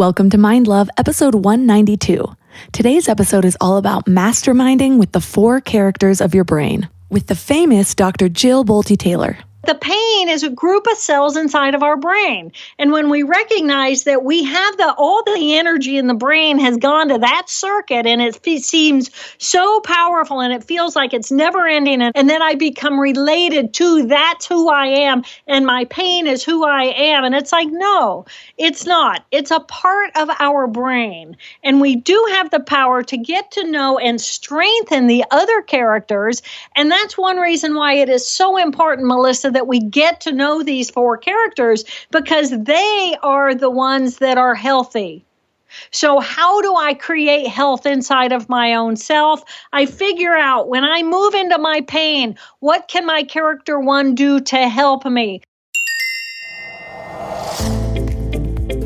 Welcome to Mind Love, episode 192. Today's episode is all about masterminding with the 4 characters of your brain, with the famous Dr. Jill Bolte Taylor. The pain is a group of cells inside of our brain. And when we recognize that we have all the energy in the brain has gone to that circuit and it seems so powerful and it feels like it's never ending. And then I become related to that's who I am and my pain is who I am. And it's like, no, it's not. It's a part of our brain. And we do have the power to get to know and strengthen the other characters. And that's one reason why it is so important, Melissa, that we get to know these 4 characters because they are the ones that are healthy. So how do I create health inside of my own self? I figure out when I move into my pain, what can my character 1 do to help me?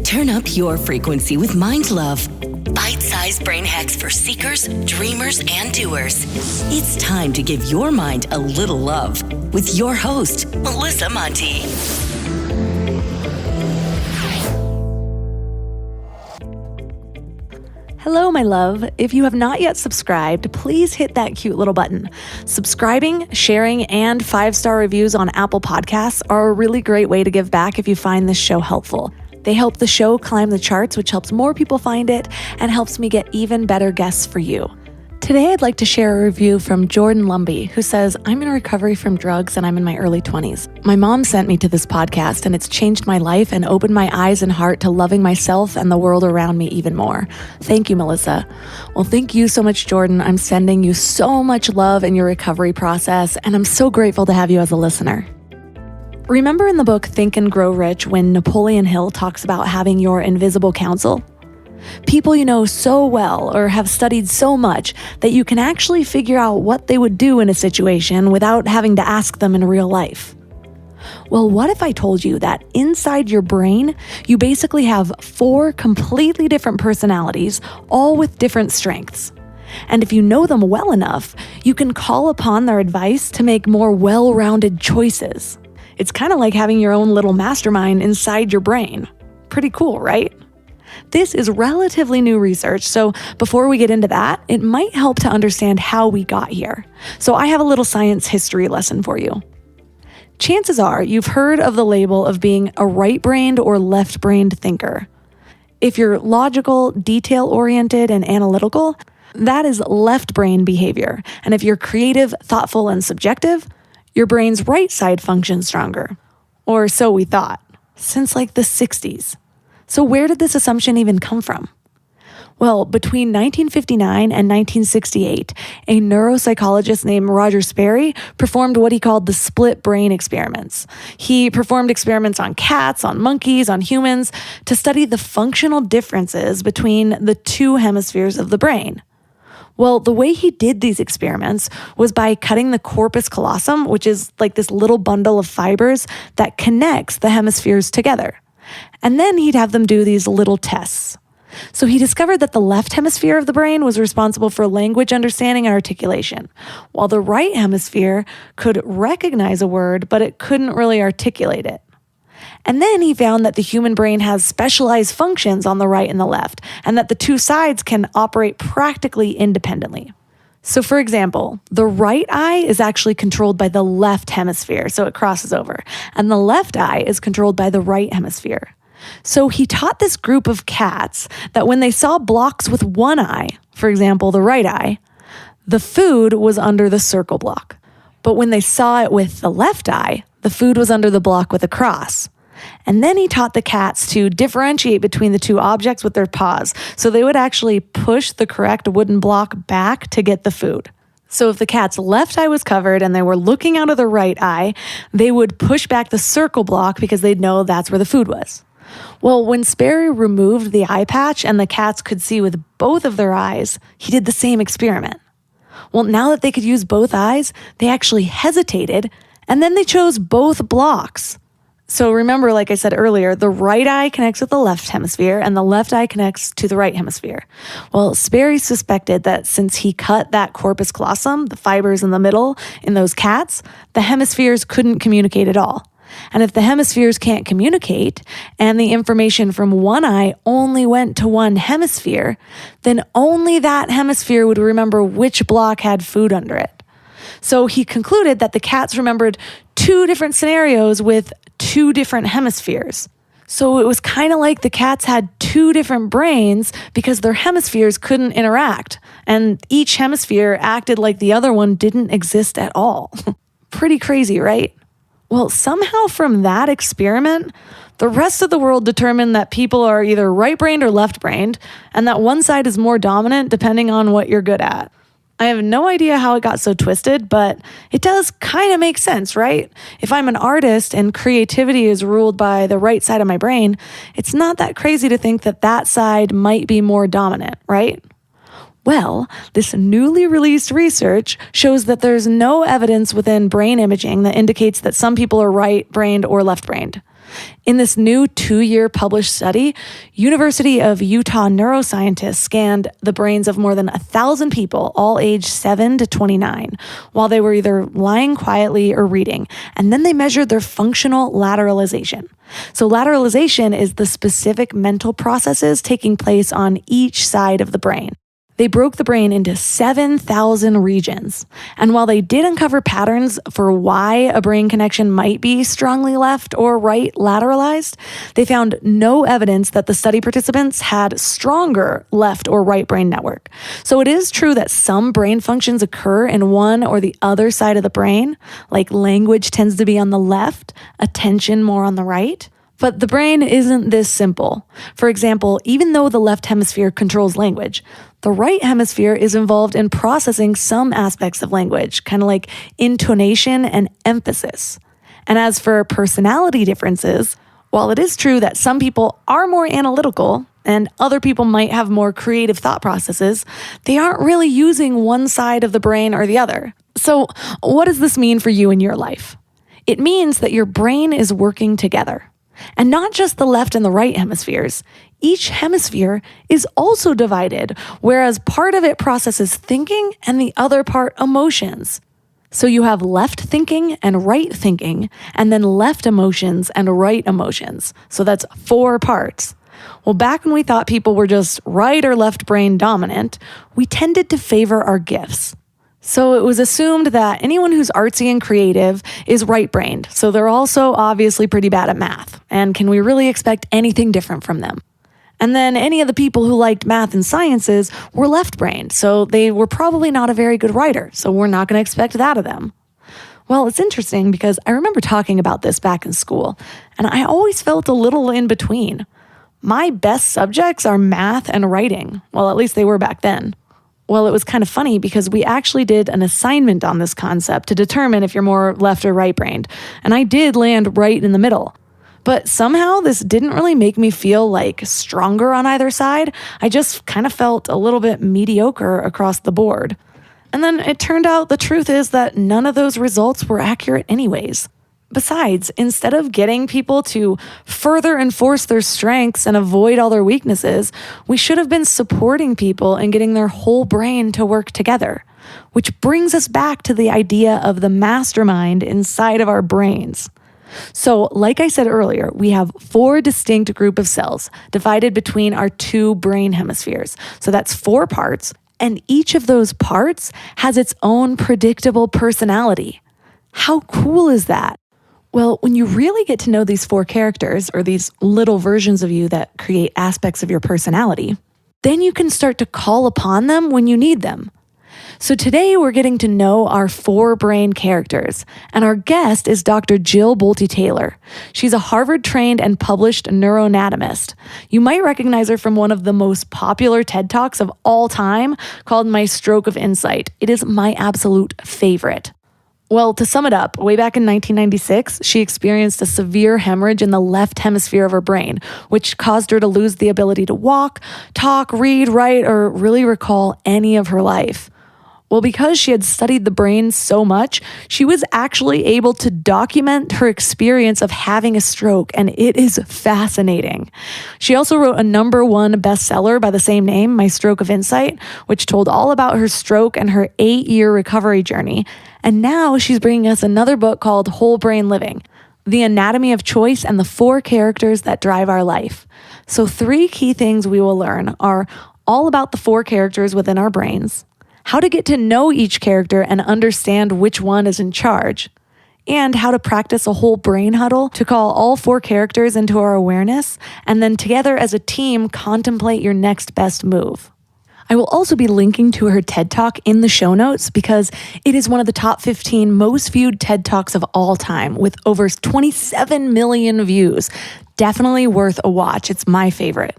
Turn up your frequency with Mind Love. Bite-sized brain hacks for seekers, dreamers, and doers. It's time to give your mind a little love with your host, Melissa Monti. Hello, my love. If you have not yet subscribed, please hit that cute little button. Subscribing, sharing, and 5-star reviews on Apple Podcasts are a really great way to give back if you find this show helpful. They help the show climb the charts, which helps more people find it and helps me get even better guests for you. Today, I'd like to share a review from Jordan Lumbey, who says, I'm in recovery from drugs and I'm in my early 20s. My mom sent me to this podcast and it's changed my life and opened my eyes and heart to loving myself and the world around me even more. Thank you, Melissa. Well, thank you so much, Jordan. I'm sending you so much love in your recovery process, and I'm so grateful to have you as a listener. Remember in the book Think and Grow Rich when Napoleon Hill talks about having your invisible counsel? People you know so well or have studied so much that you can actually figure out what they would do in a situation without having to ask them in real life. Well, what if I told you that inside your brain, you basically have 4 completely different personalities, all with different strengths? And if you know them well enough, you can call upon their advice to make more well-rounded choices. It's kind of like having your own little mastermind inside your brain. Pretty cool, right? This is relatively new research, so before we get into that, it might help to understand how we got here. So I have a little science history lesson for you. Chances are you've heard of the label of being a right-brained or left-brained thinker. If you're logical, detail-oriented, and analytical, that is left-brain behavior. And if you're creative, thoughtful, and subjective, your brain's right side functions stronger. Or so we thought, since like the 60s. So where did this assumption even come from? Well, between 1959 and 1968, a neuropsychologist named Roger Sperry performed what he called the split brain experiments. He performed experiments on cats, on monkeys, on humans to study the functional differences between the 2 hemispheres of the brain. Well, the way he did these experiments was by cutting the corpus callosum, which is like this little bundle of fibers that connects the hemispheres together. And then he'd have them do these little tests. So he discovered that the left hemisphere of the brain was responsible for language understanding and articulation, while the right hemisphere could recognize a word, but it couldn't really articulate it. And then he found that the human brain has specialized functions on the right and the left, and that the 2 sides can operate practically independently. So for example, the right eye is actually controlled by the left hemisphere, so it crosses over, and the left eye is controlled by the right hemisphere. So he taught this group of cats that when they saw blocks with one eye, for example, the right eye, the food was under the circle block. But when they saw it with the left eye, the food was under the block with a cross. And then he taught the cats to differentiate between the 2 objects with their paws. So they would actually push the correct wooden block back to get the food. So if the cat's left eye was covered and they were looking out of the right eye, they would push back the circle block because they'd know that's where the food was. Well, when Sperry removed the eye patch and the cats could see with both of their eyes, he did the same experiment. Well, now that they could use both eyes, they actually hesitated, and then they chose both blocks. So remember, like I said earlier, the right eye connects with the left hemisphere and the left eye connects to the right hemisphere. Well, Sperry suspected that since he cut that corpus callosum, the fibers in the middle, in those cats, the hemispheres couldn't communicate at all. And if the hemispheres can't communicate and the information from one eye only went to one hemisphere, then only that hemisphere would remember which block had food under it. So he concluded that the cats remembered 2 different scenarios with 2 different hemispheres. So it was kind of like the cats had 2 different brains because their hemispheres couldn't interact, and each hemisphere acted like the other one didn't exist at all. Pretty crazy, right? Well, somehow from that experiment, the rest of the world determined that people are either right-brained or left-brained, and that one side is more dominant depending on what you're good at. I have no idea how it got so twisted, but it does kind of make sense, right? If I'm an artist and creativity is ruled by the right side of my brain, it's not that crazy to think that that side might be more dominant, right? Well, this newly released research shows that there's no evidence within brain imaging that indicates that some people are right-brained or left-brained. In this new 2-year published study, University of Utah neuroscientists scanned the brains of more than 1,000 people, all aged 7 to 29, while they were either lying quietly or reading, and then they measured their functional lateralization. So lateralization is the specific mental processes taking place on each side of the brain. They broke the brain into 7,000 regions. And while they did uncover patterns for why a brain connection might be strongly left or right lateralized, they found no evidence that the study participants had stronger left or right brain network. So it is true that some brain functions occur in one or the other side of the brain, like language tends to be on the left, attention more on the right. But the brain isn't this simple. For example, even though the left hemisphere controls language, the right hemisphere is involved in processing some aspects of language, kind of like intonation and emphasis. And as for personality differences, while it is true that some people are more analytical and other people might have more creative thought processes, they aren't really using one side of the brain or the other. So what does this mean for you in your life? It means that your brain is working together. And not just the left and the right hemispheres. Each hemisphere is also divided, whereas part of it processes thinking and the other part emotions. So you have left thinking and right thinking, and then left emotions and right emotions. So that's 4 parts. Well, back when we thought people were just right or left brain dominant, we tended to favor our gifts. So it was assumed that anyone who's artsy and creative is right-brained, so they're also obviously pretty bad at math, and can we really expect anything different from them? And then any of the people who liked math and sciences were left-brained, so they were probably not a very good writer, so we're not going to expect that of them. Well, it's interesting because I remember talking about this back in school, and I always felt a little in between. My best subjects are math and writing, well, at least they were back then. Well, it was kind of funny because we actually did an assignment on this concept to determine if you're more left or right-brained, and I did land right in the middle. But somehow this didn't really make me feel like stronger on either side. I just kind of felt a little bit mediocre across the board. And then it turned out the truth is that none of those results were accurate anyways. Besides, instead of getting people to further enforce their strengths and avoid all their weaknesses, we should have been supporting people and getting their whole brain to work together. Which brings us back to the idea of the mastermind inside of our brains. So, like I said earlier, we have 4 distinct groups of cells divided between our 2 brain hemispheres. So that's 4 parts, and each of those parts has its own predictable personality. How cool is that? Well, when you really get to know these 4 characters, or these little versions of you that create aspects of your personality, then you can start to call upon them when you need them. So today we're getting to know our 4 brain characters, and our guest is Dr. Jill Bolte-Taylor. She's a Harvard-trained and published neuroanatomist. You might recognize her from one of the most popular TED Talks of all time called My Stroke of Insight. It is my absolute favorite. Well, to sum it up, way back in 1996, she experienced a severe hemorrhage in the left hemisphere of her brain, which caused her to lose the ability to walk, talk, read, write, or really recall any of her life. Well, because she had studied the brain so much, she was actually able to document her experience of having a stroke, and it is fascinating. She also wrote a #1 bestseller by the same name, My Stroke of Insight, which told all about her stroke and her 8-year recovery journey. And now she's bringing us another book called Whole Brain Living. the anatomy of choice, and the 4 characters that drive our life. So 3 key things we will learn are all about the 4 characters within our brains, how to get to know each character and understand which one is in charge, and how to practice a whole brain huddle to call all 4 characters into our awareness, and then together as a team contemplate your next best move. I will also be linking to her TED Talk in the show notes because it is one of the top 15 most viewed TED Talks of all time with over 27 million views. Definitely worth a watch. It's my favorite.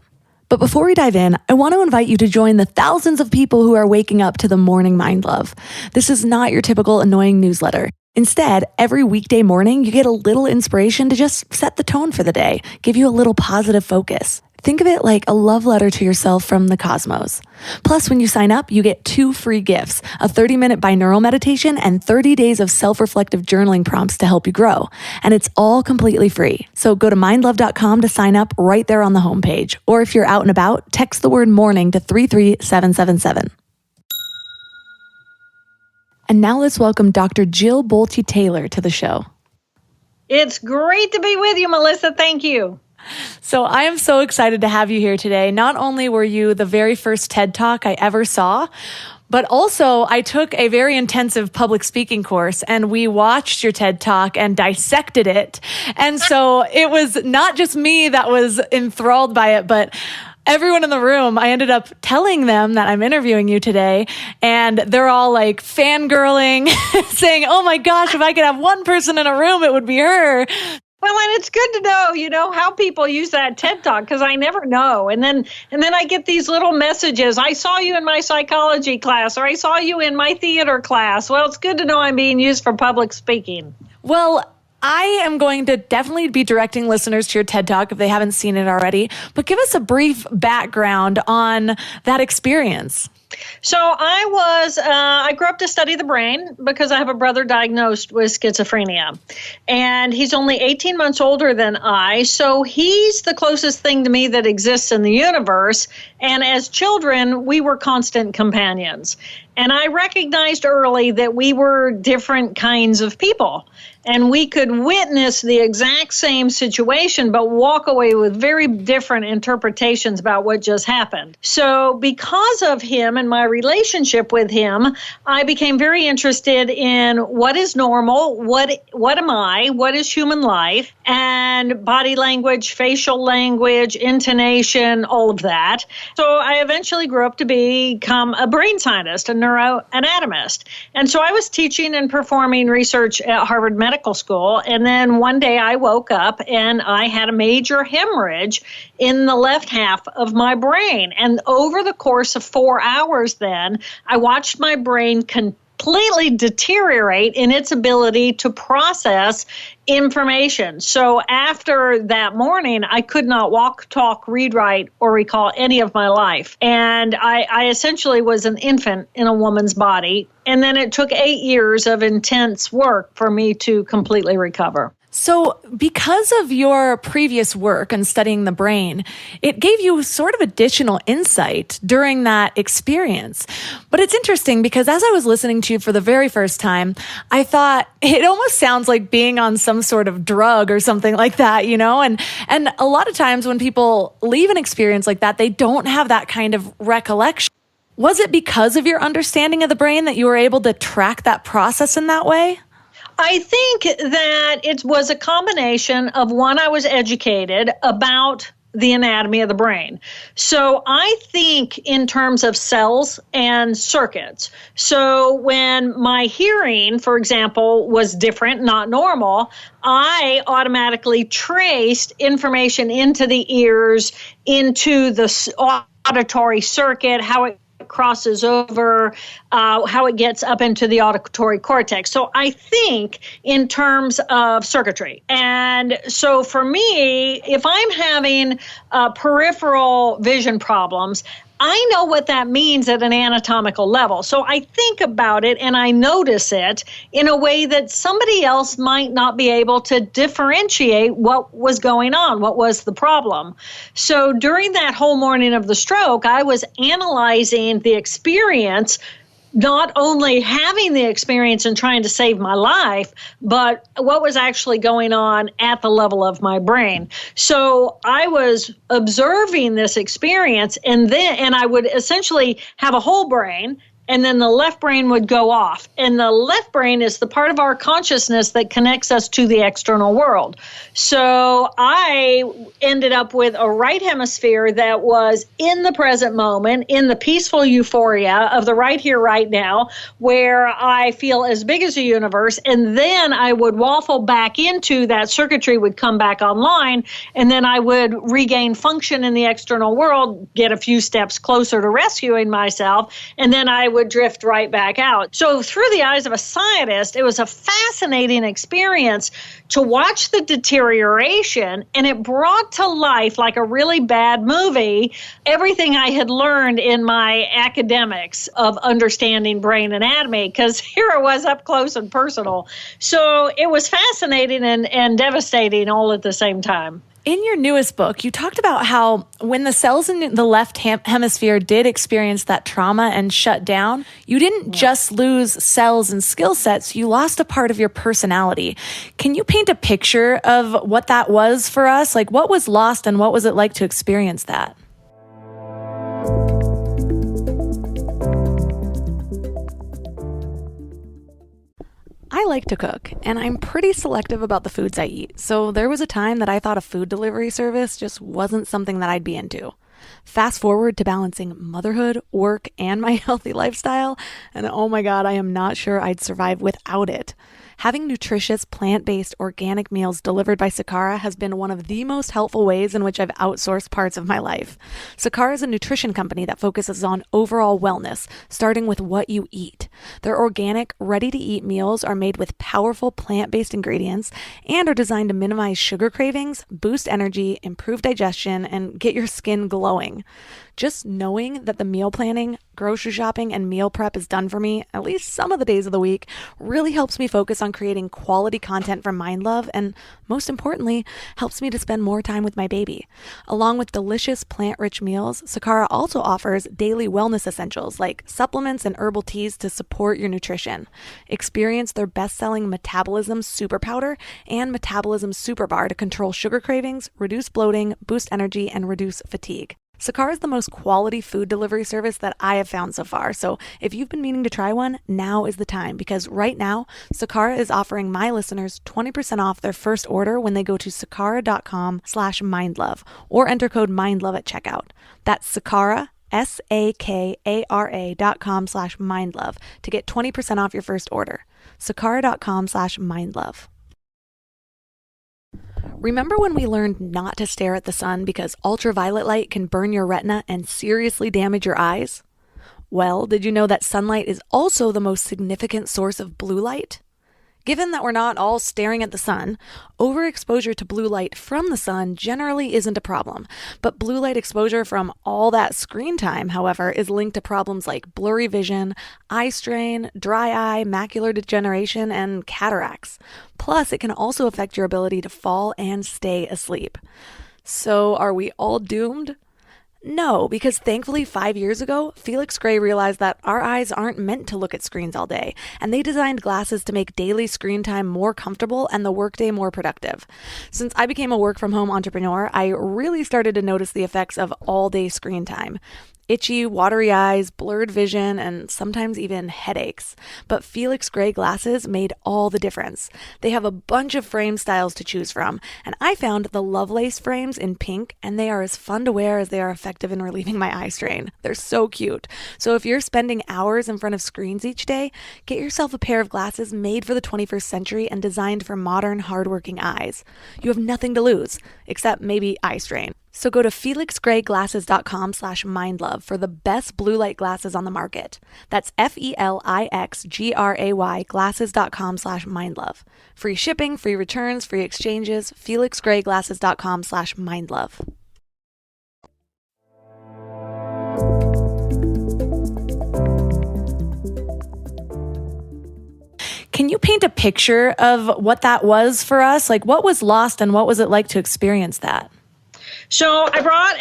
But before we dive in, I want to invite you to join the thousands of people who are waking up to the Morning Mind Love. This is not your typical annoying newsletter. Instead, every weekday morning, you get a little inspiration to just set the tone for the day, give you a little positive focus. Think of it like a love letter to yourself from the cosmos. Plus, when you sign up, you get 2 free gifts, a 30-minute binaural meditation and 30 days of self-reflective journaling prompts to help you grow. And it's all completely free. So go to mindlove.com to sign up right there on the homepage. Or if you're out and about, text the word morning to 33777. And now let's welcome Dr. Jill Bolte Taylor to the show. It's great to be with you, Melissa. Thank you. So I am so excited to have you here today. Not only were you the very first TED Talk I ever saw, but also I took a very intensive public speaking course and we watched your TED Talk and dissected it. And so it was not just me that was enthralled by it, but everyone in the room. I ended up telling them that I'm interviewing you today, and they're all like fangirling, saying, "Oh my gosh, if I could have one person in a room, it would be her." Well, and it's good to know, how people use that TED Talk, because I never know. And then I get these little messages. I saw you in my psychology class, or I saw you in my theater class. Well, it's good to know I'm being used for public speaking. Well, I am going to definitely be directing listeners to your TED Talk if they haven't seen it already, but give us a brief background on that experience. So I grew up to study the brain because I have a brother diagnosed with schizophrenia, and he's only 18 months older than I. So he's the closest thing to me that exists in the universe. And as children, we were constant companions. And I recognized early that we were different kinds of people. And we could witness the exact same situation, but walk away with very different interpretations about what just happened. So because of him and my relationship with him, I became very interested in what is normal, what am I, what is human life, and body language, facial language, intonation, all of that. So I eventually grew up to become a brain scientist, a neuroanatomist. And so I was teaching and performing research at Harvard Medical School. And then one day I woke up and I had a major hemorrhage in the left half of my brain. And over the course of 4 hours then, I watched my brain completely deteriorate in its ability to process information. So after that morning, I could not walk, talk, read, write, or recall any of my life. And I essentially was an infant in a woman's body. And then it took 8 years of intense work for me to completely recover. So because of your previous work and studying the brain, it gave you sort of additional insight during that experience. But it's interesting because as I was listening to you for the very first time, I thought it almost sounds like being on some sort of drug or something like that, And a lot of times when people leave an experience like that, they don't have that kind of recollection. Was it because of your understanding of the brain that you were able to track that process in that way? I think that it was a combination of one, I was educated about the anatomy of the brain. So I think in terms of cells and circuits. So when my hearing, for example, was different, not normal, I automatically traced information into the ears, into the auditory circuit, how it crosses over, how it gets up into the auditory cortex. So I think in terms of circuitry. And so for me, if I'm having peripheral vision problems, I know what that means at an anatomical level. So I think about it and I notice it in a way that somebody else might not be able to differentiate what was going on, what was the problem. So during that whole morning of the stroke, I was analyzing the experience not only having the experience and trying to save my life, but what was actually going on at the level of my brain. So I was observing this experience, and I would essentially have a whole brain, and then the left brain would go off. And the left brain is the part of our consciousness that connects us to the external world. So I ended up with a right hemisphere that was in the present moment, in the peaceful euphoria of the right here, right now, where I feel as big as the universe. And then I would waffle back into that circuitry would come back online, and then I would regain function in the external world, get a few steps closer to rescuing myself, and then I would drift right back out. So through the eyes of a scientist, it was a fascinating experience to watch the deterioration, and it brought to life, like a really bad movie, everything I had learned in my academics of understanding brain anatomy, because here it was up close and personal. So it was fascinating and devastating all at the same time. In your newest book, you talked about how when the cells in the left hemisphere did experience that trauma and shut down, you didn't just lose cells and skill sets, you lost a part of your personality. Can you paint a picture of what that was for us? Like, what was lost and what was it like to experience that? I like to cook, and I'm pretty selective about the foods I eat, so there was a time that I thought a food delivery service just wasn't something that I'd be into. Fast forward to balancing motherhood, work, and my healthy lifestyle, and oh my God, I am not sure I'd survive without it. Having nutritious, plant-based, organic meals delivered by Sakara has been one of the most helpful ways in which I've outsourced parts of my life. Sakara is a nutrition company that focuses on overall wellness, starting with what you eat. Their organic, ready-to-eat meals are made with powerful plant-based ingredients and are designed to minimize sugar cravings, boost energy, improve digestion, and get your skin glowing. Just knowing that the meal planning, grocery shopping, and meal prep is done for me at least some of the days of the week really helps me focus on creating quality content for MindLove, and most importantly, helps me to spend more time with my baby. Along with delicious plant-rich meals, Sakara also offers daily wellness essentials like supplements and herbal teas to support your nutrition. Experience their best-selling Metabolism Super Powder and Metabolism Super Bar to control sugar cravings, reduce bloating, boost energy, and reduce fatigue. Sakara is the most quality food delivery service that I have found so far, so if you've been meaning to try one, now is the time, because right now, Sakara is offering my listeners 20% off their first order when they go to sakara.com/mindlove or enter code mindlove at checkout. That's Sakara, SAKARA.com/mindlove to get 20% off your first order. Sakara.com/mindlove. Remember when we learned not to stare at the sun because ultraviolet light can burn your retina and seriously damage your eyes? Well, did you know that sunlight is also the most significant source of blue light? Given that we're not all staring at the sun, overexposure to blue light from the sun generally isn't a problem. But blue light exposure from all that screen time, however, is linked to problems like blurry vision, eye strain, dry eye, macular degeneration, and cataracts. Plus, it can also affect your ability to fall and stay asleep. So, are we all doomed? No, because thankfully 5 years ago, Felix Gray realized that our eyes aren't meant to look at screens all day, and they designed glasses to make daily screen time more comfortable and the workday more productive. Since I became a work-from-home entrepreneur, I really started to notice the effects of all-day screen time. Itchy, watery eyes, blurred vision, and sometimes even headaches. But Felix Gray glasses made all the difference. They have a bunch of frame styles to choose from, and I found the Lovelace frames in pink, and they are as fun to wear as they are effective in relieving my eye strain. They're so cute. So if you're spending hours in front of screens each day, get yourself a pair of glasses made for the 21st century and designed for modern, hardworking eyes. You have nothing to lose, except maybe eye strain. So go to felixgrayglasses.com/mindlove for the best blue light glasses on the market. That's FELIXGRAY glasses.com/mindlove. Free shipping, free returns, free exchanges, felixgrayglasses.com/mindlove. Can you paint a picture of what that was for us? Like, what was lost and what was it like to experience that? So I brought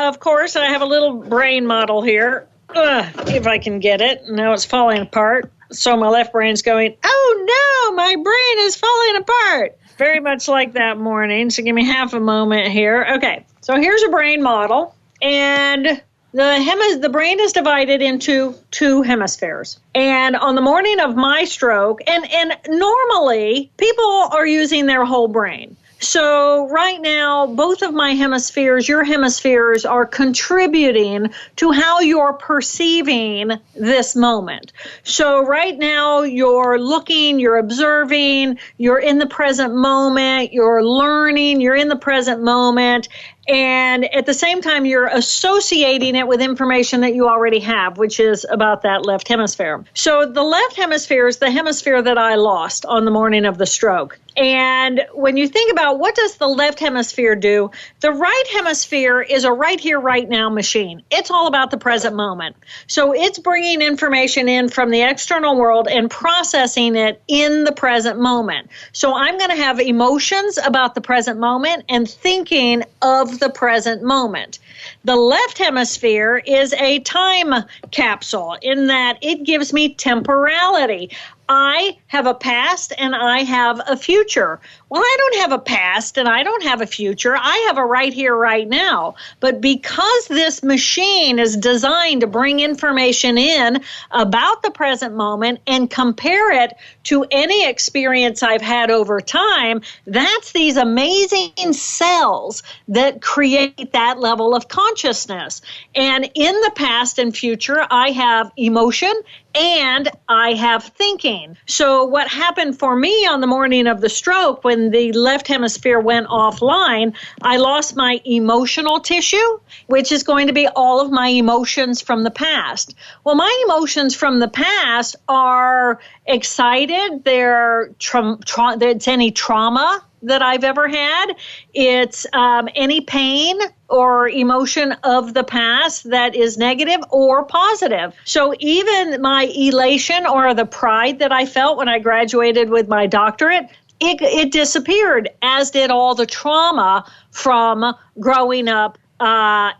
of course, I have a little brain model here If I can get it. Now it's falling apart. So my left brain's going, oh no, my brain is falling apart. Very much like that morning. So give me half a moment here. Okay, so here's a brain model. And the brain is divided into two hemispheres. And on the morning of my stroke, and normally people are using their whole brain. So right now, both of my hemispheres, your hemispheres, are contributing to how you're perceiving this moment. So right now, you're looking, you're observing, you're in the present moment, you're learning, you're in the present moment. And at the same time, you're associating it with information that you already have, which is about that left hemisphere. So the left hemisphere is the hemisphere that I lost on the morning of the stroke. And when you think about what does the left hemisphere do, the right hemisphere is a right here, right now machine. It's all about the present moment. So it's bringing information in from the external world and processing it in the present moment. So I'm going to have emotions about the present moment and thinking of the present moment. The left hemisphere is a time capsule in that it gives me temporality. I have a past and I have a future. Well, I don't have a past and I don't have a future. I have a right here, right now. But because this machine is designed to bring information in about the present moment and compare it to any experience I've had over time, that's these amazing cells that create that level of consciousness. And in the past and future, I have emotion and I have thinking. So what happened for me on the morning of the stroke, when the left hemisphere went offline, I lost my emotional tissue, which is going to be all of my emotions from the past. Well, my emotions from the past are excited. It's any trauma that I've ever had. It's any pain or emotion of the past that is negative or positive. So even my elation or the pride that I felt when I graduated with my doctorate, it disappeared, as did all the trauma from growing up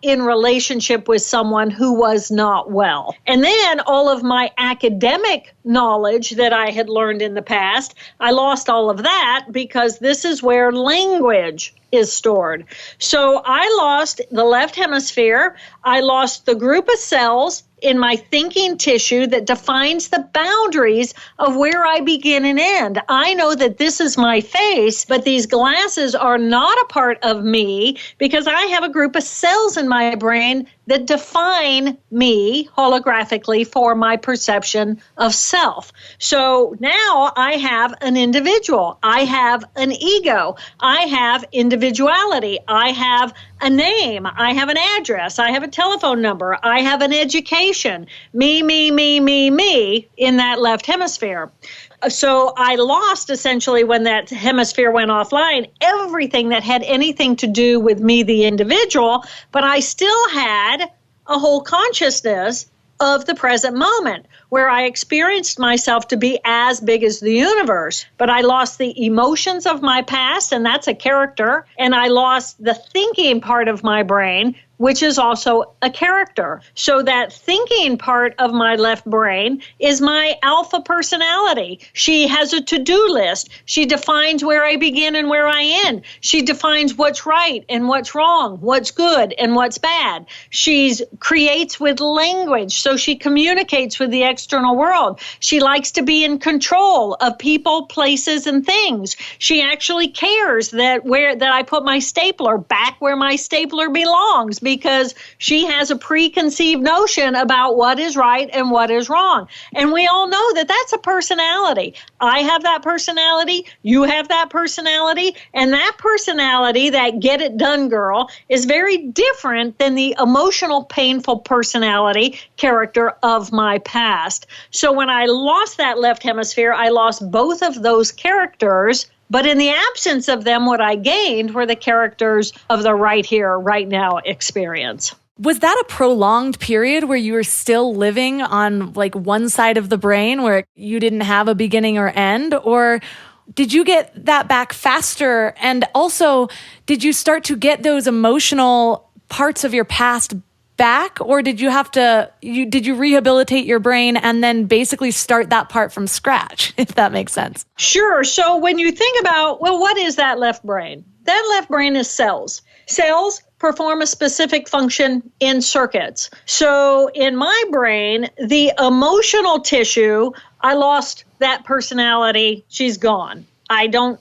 in relationship with someone who was not well. And then all of my academic knowledge that I had learned in the past, I lost all of that because this is where language is stored. So I lost the left hemisphere. I lost the group of cells in my thinking tissue that defines the boundaries of where I begin and end. I know that this is my face, but these glasses are not a part of me because I have a group of cells in my brain that define me holographically for my perception of self. So now I have an individual. I have an ego. I have individuality. I have a name. I have an address. I have a telephone number. I have an education. Me in that left hemisphere. So I lost, essentially, when that hemisphere went offline, everything that had anything to do with me, the individual, but I still had a whole consciousness of the present moment where I experienced myself to be as big as the universe. But I lost the emotions of my past, and that's a character, and I lost the thinking part of my brain, which is also a character. So that thinking part of my left brain is my alpha personality. She has a to-do list. She defines where I begin and where I end. She defines what's right and what's wrong, what's good and what's bad. She creates with language, so she communicates with the external world. She likes to be in control of people, places, and things. She actually cares that I put my stapler back where my stapler belongs, because she has a preconceived notion about what is right and what is wrong. And we all know that that's a personality. I have that personality. You have that personality. And that personality, that get it done girl, is very different than the emotional, painful personality character of my past. So when I lost that left hemisphere, I lost both of those characters. But in the absence of them, what I gained were the characters of the right here, right now experience. Was that a prolonged period where you were still living on like one side of the brain where you didn't have a beginning or end? Or did you get that back faster? And also, did you start to get those emotional parts of your past back, or did you have to, did you rehabilitate your brain and then basically start that part from scratch, if that makes sense? Sure. So when you think about, well, what is that left brain? That left brain is cells. Cells perform a specific function in circuits. So in my brain, the emotional tissue, I lost that personality. She's gone. I don't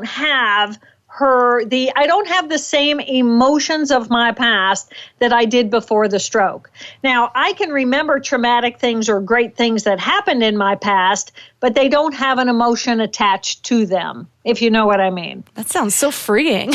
have I don't have the same emotions of my past that I did before the stroke. Now, I can remember traumatic things or great things that happened in my past, but they don't have an emotion attached to them, if you know what I mean. That sounds so freeing.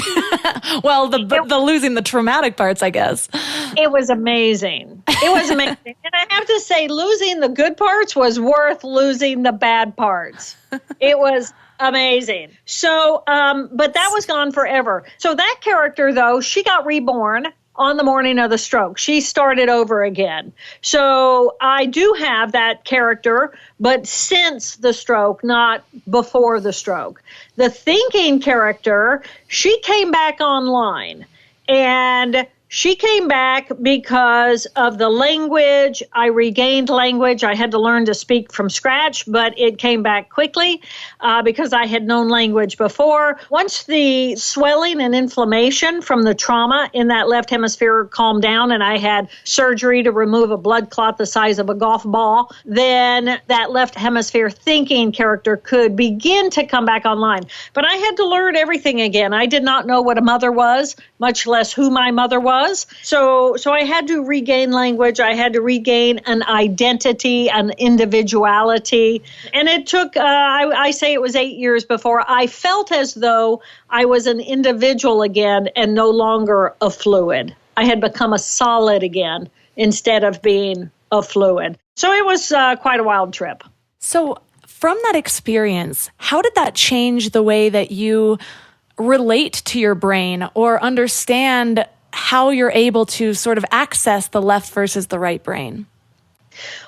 Well, the losing the traumatic parts, I guess. It was amazing. It was amazing. And I have to say, losing the good parts was worth losing the bad parts. It was amazing. So, but that was gone forever. So that character, though, she got reborn on the morning of the stroke. She started over again. So I do have that character, but since the stroke, not before the stroke. The thinking character, she came back online. And she came back because of the language. I regained language. I had to learn to speak from scratch, but it came back quickly because I had known language before. Once the swelling and inflammation from the trauma in that left hemisphere calmed down and I had surgery to remove a blood clot the size of a golf ball, then that left hemisphere thinking character could begin to come back online. But I had to learn everything again. I did not know what a mother was, much less who my mother was. So I had to regain language. I had to regain an identity, an individuality. And it took, I say it was 8 years before I felt as though I was an individual again and no longer a fluid. I had become a solid again instead of being a fluid. So it was quite a wild trip. So from that experience, how did that change the way that you relate to your brain or understand how you're able to sort of access the left versus the right brain?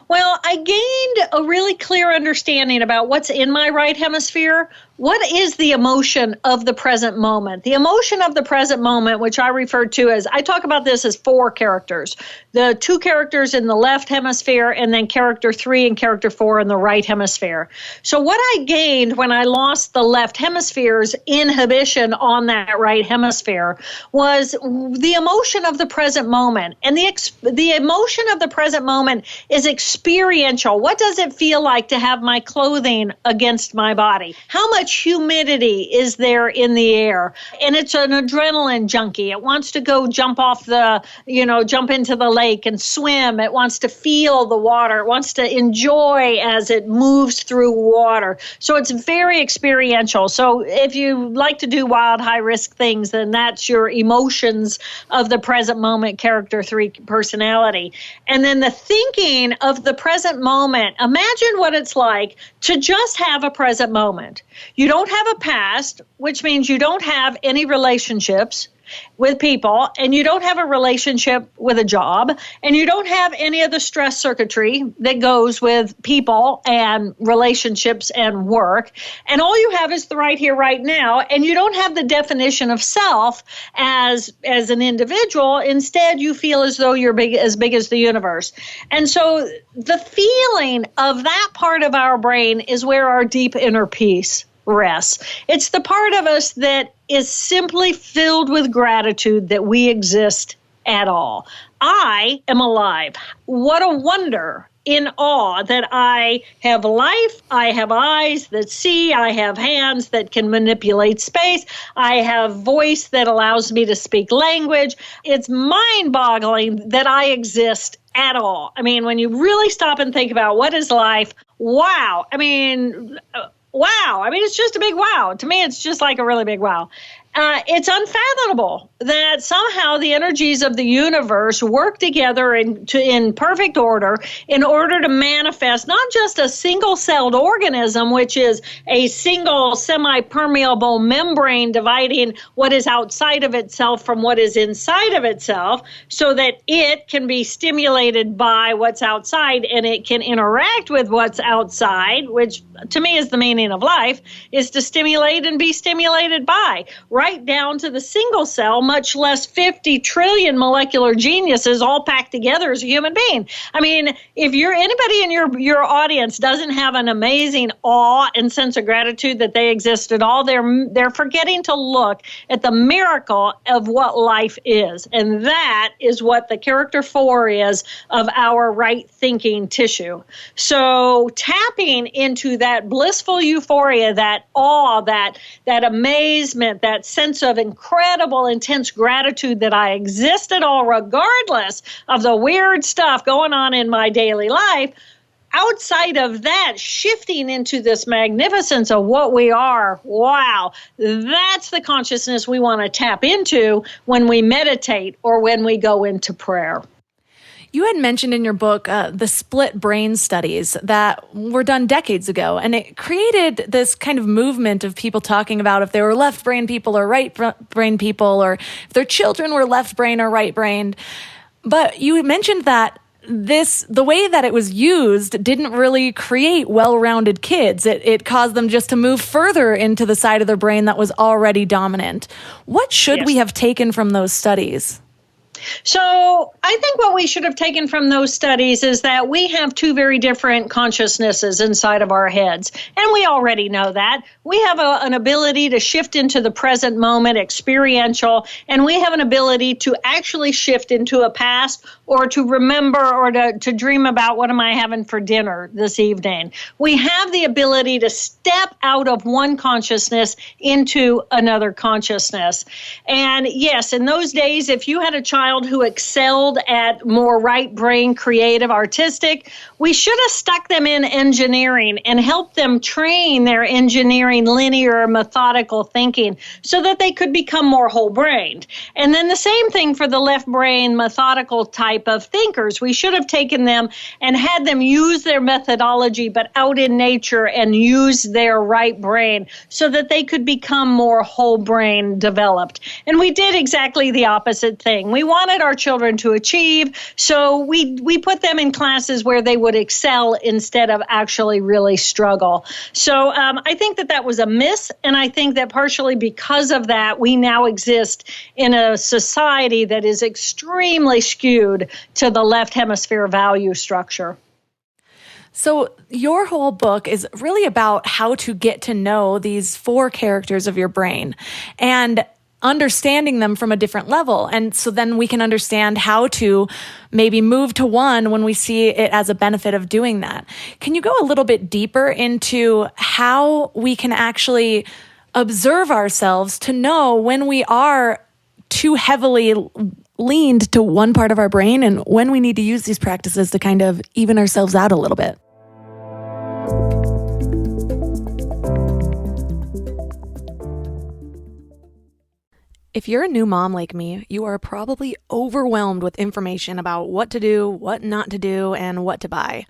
Well, I gained a really clear understanding about what's in my right hemisphere. What is the emotion of the present moment? The emotion of the present moment, which I refer to as, I talk about this as 4 characters. The 2 characters in the left hemisphere and then character 3 and character 4 in the right hemisphere. So what I gained when I lost the left hemisphere's inhibition on that right hemisphere was the emotion of the present moment. And the emotion of the present moment is experiential. What does it feel like to have my clothing against my body? How much humidity is there in the air? And it's an adrenaline junkie. It wants to go jump into the lake and swim. It wants to feel the water. It wants to enjoy as it moves through water. So it's very experiential. So if you like to do wild, high-risk things, then that's your emotions of the present moment, character 3 personality. And then the thinking of the present moment. Imagine what it's like to just have a present moment. You don't have a past, which means you don't have any relationships with people, and you don't have a relationship with a job, and you don't have any of the stress circuitry that goes with people and relationships and work. And all you have is the right here, right now, and you don't have the definition of self as an individual. Instead, you feel as though you're as big as the universe. And so the feeling of that part of our brain is where our deep inner peace rests. It's the part of us that is simply filled with gratitude that we exist at all. I am alive. What a wonder, in awe that I have life, I have eyes that see, I have hands that can manipulate space, I have voice that allows me to speak language. It's mind-boggling that I exist at all. I mean, when you really stop and think about what is life, wow. I mean, it's just a big wow. To me, it's just like a really big wow. It's unfathomable that somehow the energies of the universe work together in perfect order in order to manifest not just a single-celled organism, which is a single semi-permeable membrane dividing what is outside of itself from what is inside of itself, so that it can be stimulated by what's outside and it can interact with what's outside, which to me is the meaning of life, is to stimulate and be stimulated by. Right right down to the single cell, much less 50 trillion molecular geniuses all packed together as a human being. I mean, if anybody in your audience doesn't have an amazing awe and sense of gratitude that they exist at all, they're forgetting to look at the miracle of what life is. And that is what the character 4 is of our right thinking tissue. So tapping into that blissful euphoria, that awe, that amazement, that sense of incredible, intense gratitude that I exist at all, regardless of the weird stuff going on in my daily life. Outside of that, shifting into this magnificence of what we are, wow, that's the consciousness we want to tap into when we meditate or when we go into prayer. You had mentioned in your book the split brain studies that were done decades ago, and it created this kind of movement of people talking about if they were left brain people or right brain people, or if their children were left brain or right brained. But you mentioned that the way that it was used didn't really create well-rounded kids. It caused them just to move further into the side of their brain that was already dominant. What should we have taken from those studies? So I think what we should have taken from those studies is that we have two very different consciousnesses inside of our heads. And we already know that. We have an ability to shift into the present moment, experiential, and we have an ability to actually shift into a past or to remember or to dream about what am I having for dinner this evening. We have the ability to step out of one consciousness into another consciousness. And yes, in those days, if you had a child who excelled at more right brain, creative, artistic, we should have stuck them in engineering and helped them train their engineering, linear, methodical thinking so that they could become more whole brained. And then the same thing for the left brain, methodical type of thinkers. We should have taken them and had them use their methodology, but out in nature and use their right brain so that they could become more whole brain developed. And we did exactly the opposite thing. We wanted our children to achieve, so we put them in classes where they would excel instead of actually really struggle. So I think that was a miss, and I think that partially because of that, we now exist in a society that is extremely skewed to the left hemisphere value structure. So your whole book is really about how to get to know these 4 characters of your brain and understanding them from a different level. And so then we can understand how to maybe move to one when we see it as a benefit of doing that. Can you go a little bit deeper into how we can actually observe ourselves to know when we are too heavily leaned to one part of our brain and when we need to use these practices to kind of even ourselves out a little bit? If you're a new mom like me, you are probably overwhelmed with information about what to do, what not to do, and what to buy.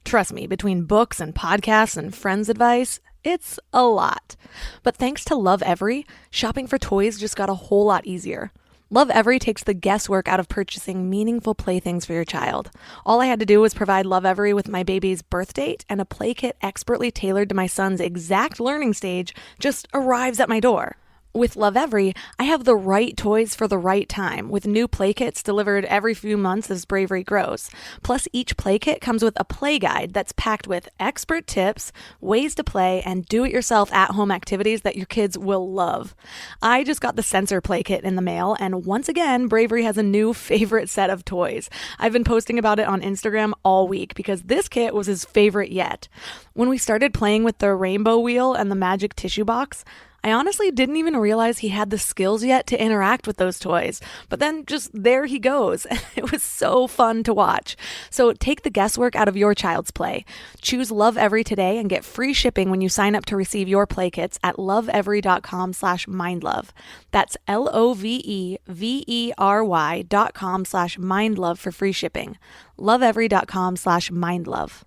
Trust me, between books and podcasts and friends' advice, it's a lot. But thanks to Love Every, shopping for toys just got a whole lot easier. Love Every takes the guesswork out of purchasing meaningful playthings for your child. All I had to do was provide Love Every with my baby's birth date, and a play kit expertly tailored to my son's exact learning stage just arrives at my door. With Love Every, I have the right toys for the right time, with new play kits delivered every few months as bravery grows. Plus, each play kit comes with a play guide that's packed with expert tips, ways to play, and do-it-yourself at-home activities that your kids will love. I just got the sensor play kit in the mail, and once again, Bravery has a new favorite set of toys. I've been posting about it on Instagram all week because this kit was his favorite yet. When we started playing with the rainbow wheel and the magic tissue box, I honestly didn't even realize he had the skills yet to interact with those toys, but then just there he goes. It was so fun to watch. So take the guesswork out of your child's play. Choose Love Every today and get free shipping when you sign up to receive your play kits at loveevery.com/mindlove. That's LOVEVERY.com/mindlove for free shipping. loveevery.com/mindlove.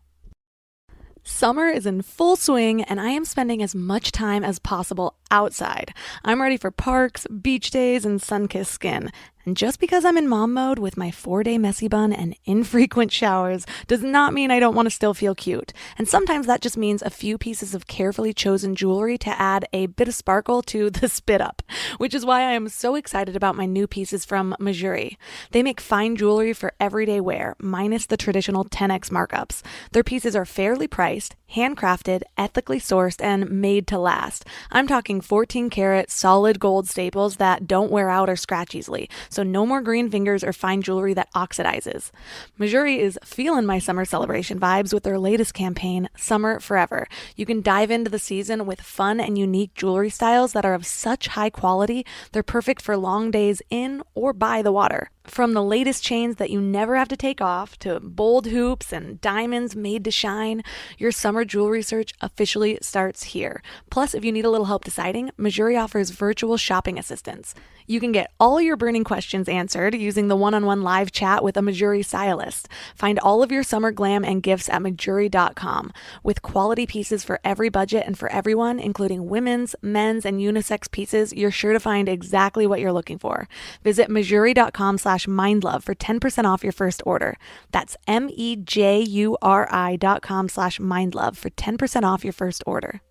Summer is in full swing, and I am spending as much time as possible outside. I'm ready for parks, beach days, and sun-kissed skin. And just because I'm in mom mode with my 4-day messy bun and infrequent showers does not mean I don't want to still feel cute. And sometimes that just means a few pieces of carefully chosen jewelry to add a bit of sparkle to the spit up, which is why I am so excited about my new pieces from Mejuri. They make fine jewelry for everyday wear, minus the traditional 10x markups. Their pieces are fairly priced, handcrafted, ethically sourced, and made to last. I'm talking 14-karat solid gold staples that don't wear out or scratch easily. So no more green fingers or fine jewelry that oxidizes. Mejuri is feeling my summer celebration vibes with their latest campaign, Summer Forever. You can dive into the season with fun and unique jewelry styles that are of such high quality, they're perfect for long days in or by the water. From the latest chains that you never have to take off to bold hoops and diamonds made to shine, your summer jewelry search officially starts here. Plus, if you need a little help deciding, Mejuri offers virtual shopping assistance. You can get all your burning questions answered using the one-on-one live chat with a Mejuri stylist. Find all of your summer glam and gifts at Mejuri.com. With quality pieces for every budget and for everyone, including women's, men's, and unisex pieces, you're sure to find exactly what you're looking for. Visit Mejuri.com/mindlove for 10% off your first order. That's MEJURI.com/mindlove for 10% off your first order.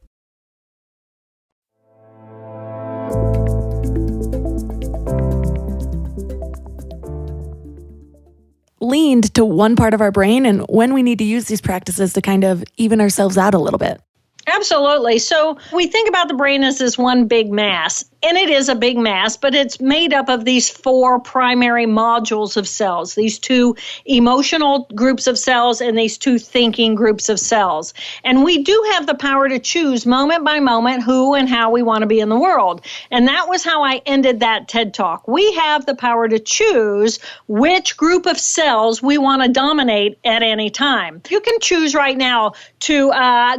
Leaned to one part of our brain and when we need to use these practices to kind of even ourselves out a little bit. Absolutely. So we think about the brain as this one big mass, and it is a big mass, but it's made up of these 4 primary modules of cells, these 2 emotional groups of cells and these 2 thinking groups of cells. And we do have the power to choose moment by moment who and how we want to be in the world. And that was how I ended that TED Talk. We have the power to choose which group of cells we want to dominate at any time. You can choose right now to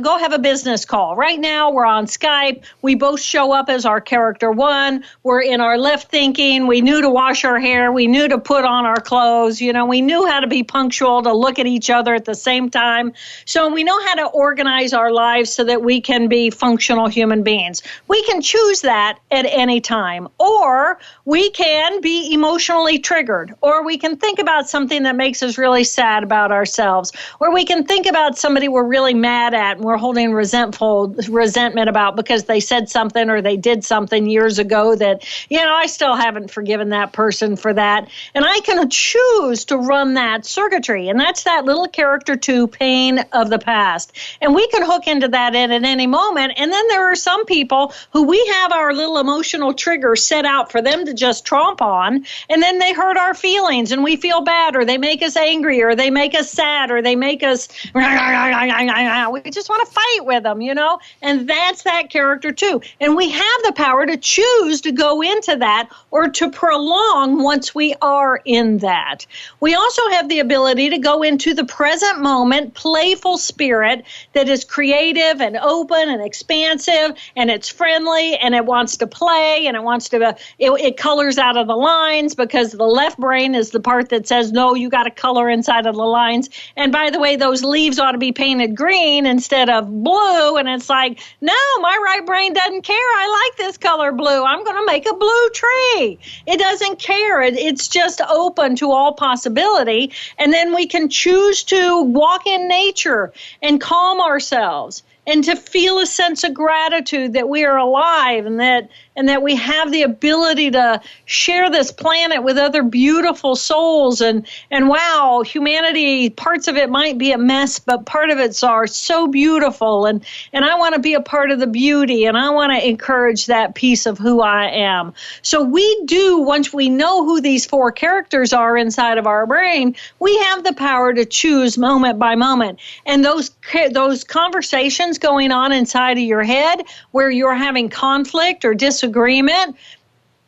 go have a business call. Right now, we're on Skype. We both show up as our character 1. We're in our left thinking. We knew to wash our hair. We knew to put on our clothes. We knew how to be punctual, to look at each other at the same time. So we know how to organize our lives so that we can be functional human beings. We can choose that at any time. Or we can be emotionally triggered. Or we can think about something that makes us really sad about ourselves. Or we can think about somebody we're really mad at and we're holding resentment about because they said something or they did something years ago that, I still haven't forgiven that person for that. And I can choose to run that circuitry. And that's that little character 2 pain of the past. And we can hook into that at any moment. And then there are some people who we have our little emotional trigger set out for them to just tromp on. And then they hurt our feelings and we feel bad, or they make us angry, or they make us sad, or they make us, we just want to fight with them, and that's that character 2. And we have the power to choose to go into that or to prolong once we are in that. We also have the ability to go into the present moment, playful spirit that is creative and open and expansive, and it's friendly, and it wants to play, and it colors out of the lines, because the left brain is the part that says, no, you got to color inside of the lines. And by the way, those leaves ought to be painted green instead of blue. And it's like, no, my right brain doesn't care. I like this color blue. I'm going to make a blue tree. It doesn't care. It's just open to all possibility. And then we can choose to walk in nature and calm ourselves and to feel a sense of gratitude that we are alive and that we have the ability to share this planet with other beautiful souls. And wow, humanity, parts of it might be a mess, but part of it are so beautiful. And I want to be a part of the beauty, and I want to encourage that piece of who I am. So we do, once we know who these 4 characters are inside of our brain, we have the power to choose moment by moment. And those conversations going on inside of your head where you're having conflict or disagreement,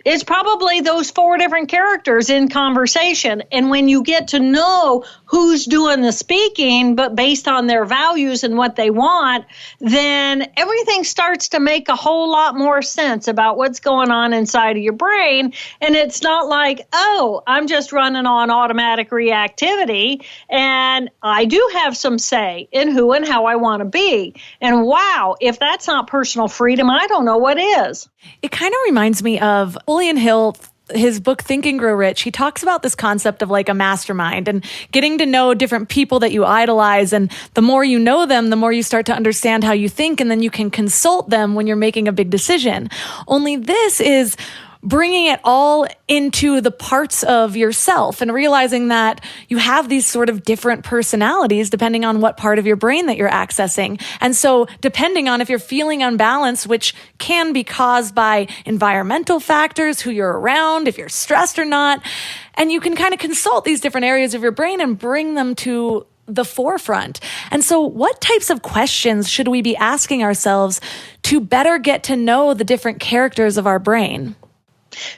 it's probably those 4 different characters in conversation. And when you get to know who's doing the speaking, but based on their values and what they want, then everything starts to make a whole lot more sense about what's going on inside of your brain. And it's not like, oh, I'm just running on automatic reactivity, and I do have some say in who and how I want to be. And wow, if that's not personal freedom, I don't know what is. It kind of reminds me of Napoleon Hill. His book, Think and Grow Rich, he talks about this concept of like a mastermind and getting to know different people that you idolize. And the more you know them, the more you start to understand how you think, and then you can consult them when you're making a big decision. Only this is bringing it all into the parts of yourself and realizing that you have these sort of different personalities depending on what part of your brain that you're accessing. And so depending on if you're feeling unbalanced, which can be caused by environmental factors, who you're around, if you're stressed or not, and you can kind of consult these different areas of your brain and bring them to the forefront. And so what types of questions should we be asking ourselves to better get to know the different characters of our brain?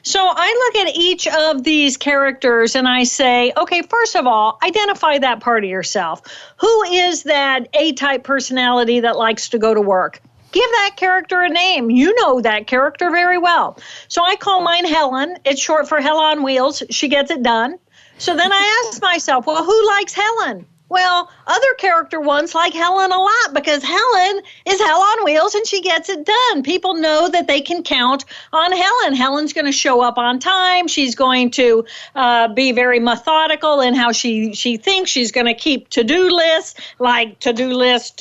So I look at each of these characters and I say, okay, first of all, identify that part of yourself. Who is that A-type personality that likes to go to work? Give that character a name. You know that character very well. So I call mine Helen. It's short for Hell on Wheels. She gets it done. So then I ask myself, well, who likes Helen? Well, other character ones like Helen a lot because Helen is hell on wheels and she gets it done. People know that they can count on Helen. Helen's going to show up on time. She's going to be very methodical in how she thinks. She's going to keep to-do lists, like to-do lists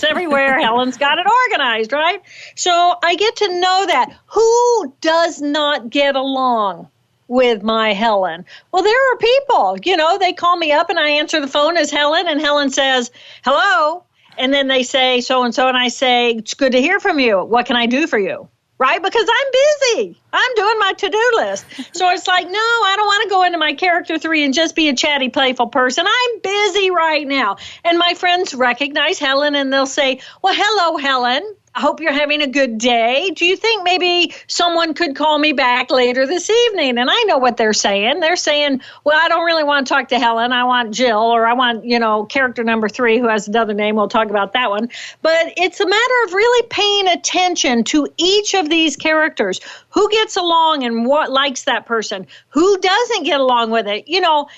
everywhere. Helen's got it organized, right? So I get to know that. Who does not get along with my Helen? Well, there are people, they call me up and I answer the phone as Helen, and Helen says, hello. And then they say so-and-so, and I say, it's good to hear from you. What can I do for you? Right? Because I'm busy. I'm doing my to-do list. So it's like, no, I don't want to go into my character 3 and just be a chatty, playful person. I'm busy right now. And my friends recognize Helen and they'll say, well, hello, Helen. I hope you're having a good day. Do you think maybe someone could call me back later this evening? And I know what they're saying. They're saying, well, I don't really want to talk to Helen. I want Jill, or I want, character number 3 who has another name. We'll talk about that one. But it's a matter of really paying attention to each of these characters. Who gets along and what likes that person? Who doesn't get along with it?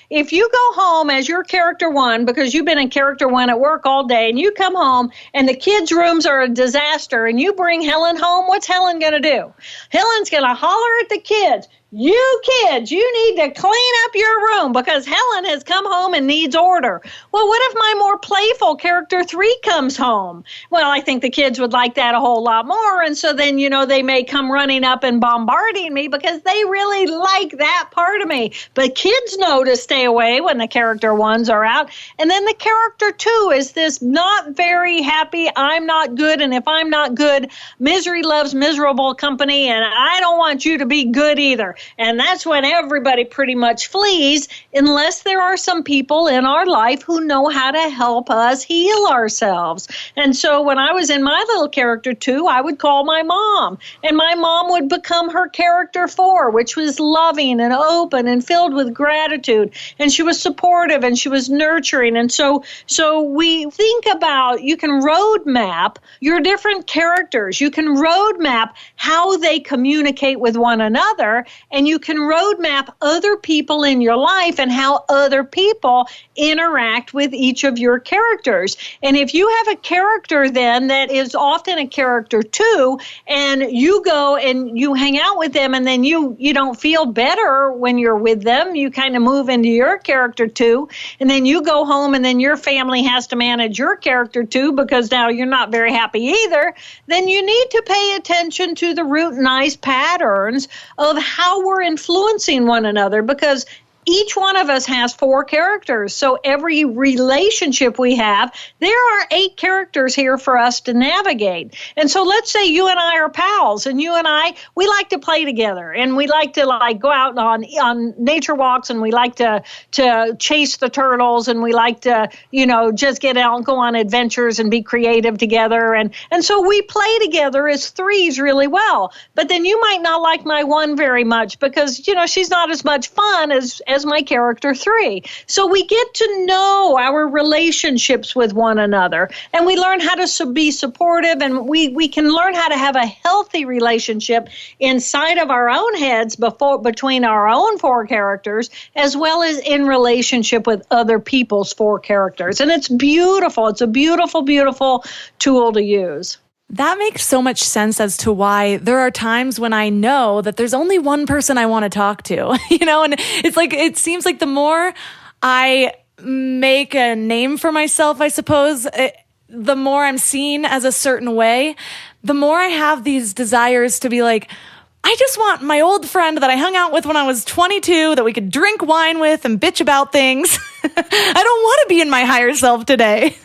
If you go home as your character 1 because you've been in character 1 at work all day, and you come home and the kids' rooms are a disaster, and you bring Helen home, what's Helen going to do? Helen's going to holler at the kids. You kids, you need to clean up your room because Helen has come home and needs order. Well, what if my more playful character 3 comes home? Well, I think the kids would like that a whole lot more. And so then, they may come running up and bombarding me because they really like that part of me. But kids know to stay away when the character 1s are out. And then the character 2 is this not very happy, I'm not good. And if I'm not good, misery loves miserable company. And I don't want you to be good either. And that's when everybody pretty much flees, unless there are some people in our life who know how to help us heal ourselves. And so when I was in my little character 2, I would call my mom, and my mom would become her character 4, which was loving and open and filled with gratitude. And she was supportive and she was nurturing. And so we think about, you can roadmap your different characters. You can roadmap how they communicate with one another. And you can roadmap other people in your life and how other people interact with each of your characters. And if you have a character then that is often a character 2, and you go and you hang out with them, and then you don't feel better when you're with them, you kind of move into your character 2, and then you go home and then your family has to manage your character 2 because now you're not very happy either, then you need to pay attention to the routinized patterns of how we're influencing one another, because each one of us has 4 characters. So every relationship we have, there are 8 characters here for us to navigate. And so let's say you and I are pals, and you and I, we like to play together, and we like to go out on nature walks, and we like to chase the turtles, and we like to, just get out and go on adventures and be creative together. And so we play together as 3s really well. But then you might not like my 1 very much because, she's not as much fun as as my character 3. So we get to know our relationships with one another, and we learn how to be supportive, and we can learn how to have a healthy relationship inside of our own heads between our own 4 characters, as well as in relationship with other people's 4 characters. And it's beautiful. It's a beautiful, beautiful tool to use. That makes so much sense as to why there are times when I know that there's only one person I want to talk to, and it's like, it seems like the more I make a name for myself, I suppose, the more I'm seen as a certain way, the more I have these desires to be like, I just want my old friend that I hung out with when I was 22, that we could drink wine with and bitch about things. I don't want to be in my higher self today.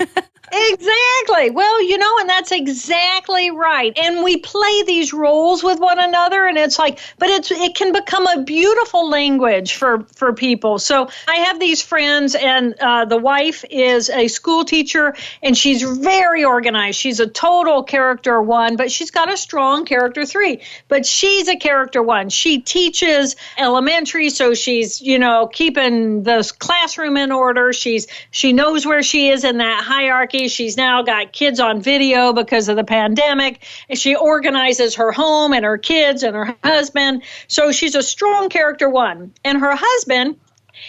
Exactly. Well, and that's exactly right. And we play these roles with one another, and it's like, but it can become a beautiful language for people. So I have these friends, and the wife is a school teacher, and she's very organized. She's a total character 1, but she's got a strong character 3. But she's a character 1. She teaches elementary, so she's, keeping the classroom in order. She knows where she is in that hierarchy. She's now got kids on video because of the pandemic, and she organizes her home and her kids and her husband. So she's a strong character 1. And her husband,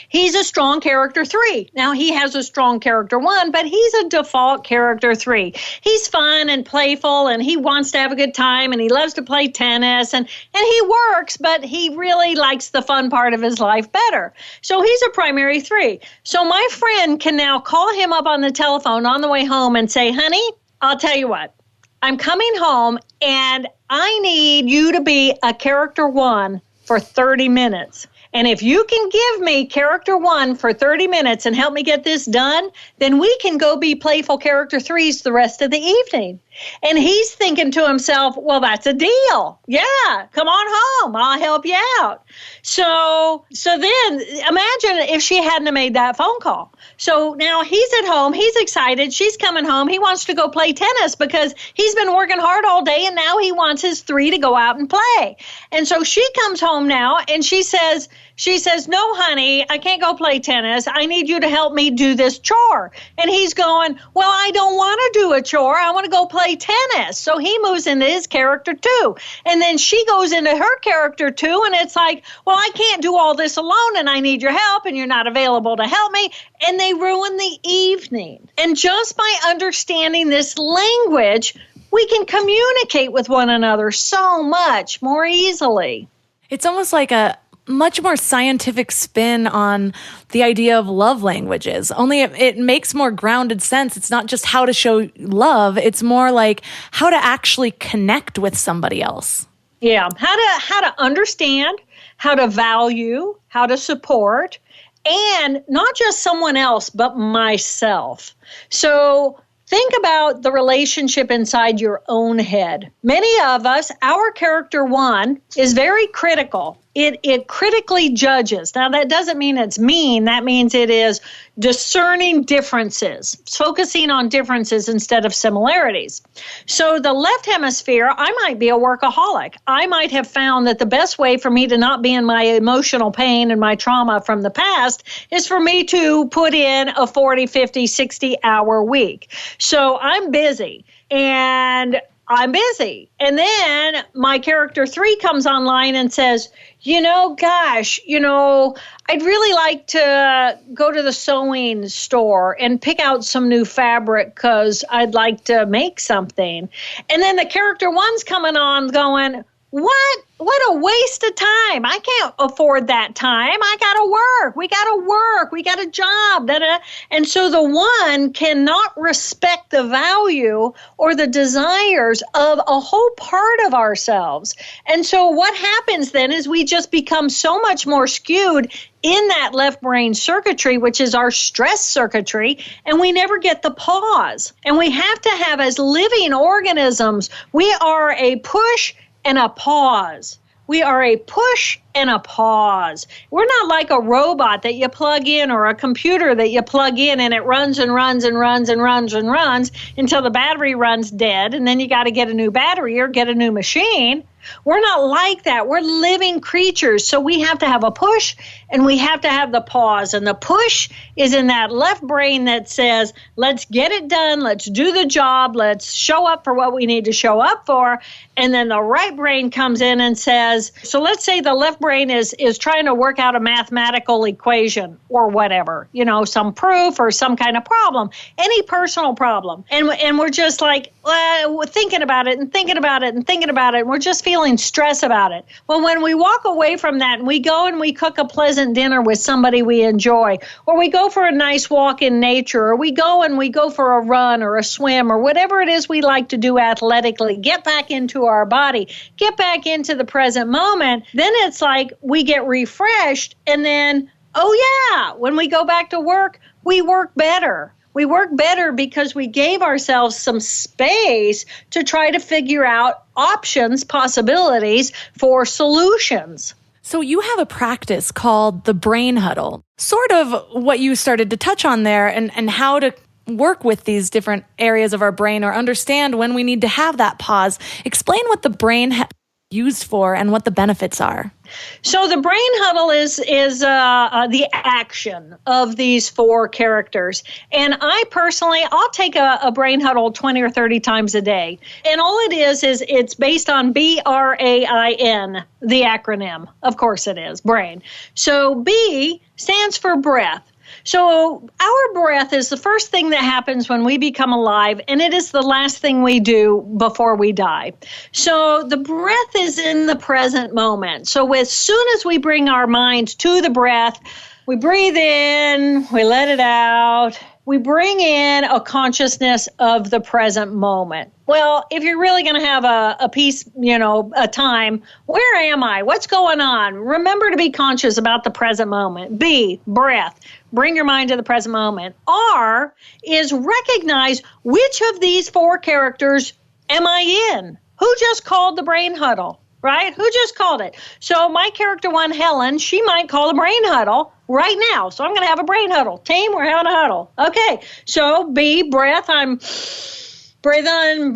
he's a strong character 3. Now, he has a strong character 1, but he's a default character 3. He's fun and playful, and he wants to have a good time, and he loves to play tennis, and he works, but he really likes the fun part of his life better. So he's a primary 3. So my friend can now call him up on the telephone on the way home and say, honey, I'll tell you what, I'm coming home, and I need you to be a character 1 for 30 minutes. And if you can give me character 1 for 30 minutes and help me get this done, then we can go be playful character 3s the rest of the evening. And he's thinking to himself, well, that's a deal. Yeah, come on home. I'll help you out. So then imagine if she hadn't made that phone call. So now he's at home. He's excited. She's coming home. He wants to go play tennis because he's been working hard all day, and now he wants his 3 to go out and play. And so she comes home now, and she says, no, honey, I can't go play tennis. I need you to help me do this chore. And he's going, well, I don't want to do a chore. I want to go play tennis. So he moves into his character 2. And then she goes into her character 2. And it's like, well, I can't do all this alone, and I need your help, and you're not available to help me. And they ruin the evening. And just by understanding this language, we can communicate with one another so much more easily. It's almost like a much more scientific spin on the idea of love languages, only it makes more grounded sense. It's not just how to show love. It's more like how to actually connect with somebody else. Yeah, how to understand, how to value, how to support, and not just someone else, but myself. So think about the relationship inside your own head. Many of us, our character 1 is very critical. It critically judges. Now, that doesn't mean it's mean. That means it is discerning differences, focusing on differences instead of similarities. So the left hemisphere, I might be a workaholic. I might have found that the best way for me to not be in my emotional pain and my trauma from the past is for me to put in a 40, 50, 60-hour week. So I'm busy, and And then my character 3 comes online and says, I'd really like to go to the sewing store and pick out some new fabric because I'd like to make something. And then the character 1's coming on going, What a waste of time. I can't afford that time. I got to work. We got to work. We got a job. And so the 1 cannot respect the value or the desires of a whole part of ourselves. And so what happens then is we just become so much more skewed in that left brain circuitry, which is our stress circuitry, and we never get the pause. And we have to have, as living organisms, we are a push and a pause. We are a push and a pause. We're not like a robot that you plug in or a computer that you plug in and it runs and runs and runs and runs and runs until the battery runs dead, and then you got to get a new battery or get a new machine. We're not like that. We're living creatures. So we have to have a push and we have to have the pause. And the push is in that left brain that says, let's get it done. Let's do the job. Let's show up for what we need to show up for. And then the right brain comes in and says, so let's say the left brain is trying to work out a mathematical equation or whatever, some proof or some kind of problem, any personal problem. And we're just like, we're thinking about it and thinking about it and thinking about it. And we're just feeling stress about it. Well, when we walk away from that and we go and we cook a pleasant dinner with somebody we enjoy, or we go for a nice walk in nature, or we go for a run or a swim or whatever it is we like to do athletically, get back into our body, get back into the present moment, then it's like we get refreshed. And then, when we go back to work, we work better. We work better because we gave ourselves some space to try to figure out options, possibilities for solutions. So you have a practice called the brain huddle, sort of what you started to touch on there, and how to work with these different areas of our brain or understand when we need to have that pause. Explain what the brain used for and what the benefits are. So the brain huddle is the action of these 4 characters. And I'll take a brain huddle 20 or 30 times a day. And all it is it's based on BRAIN, the acronym. Of course it is, brain. So B stands for breath. So our breath is the first thing that happens when we become alive, and it is the last thing we do before we die. So the breath is in the present moment. So as soon as we bring our mind to the breath, we breathe in, we let it out, we bring in a consciousness of the present moment. Well, if you're really going to have a piece, a time, where am I? What's going on? Remember to be conscious about the present moment. B, breath. Bring your mind to the present moment. R is recognize which of these 4 characters am I in? Who just called the brain huddle, right? Who just called it? So my character 1, Helen, she might call the brain huddle right now. So I'm going to have a brain huddle. Team, we're having a huddle. Okay. So B, breath. I'm breathe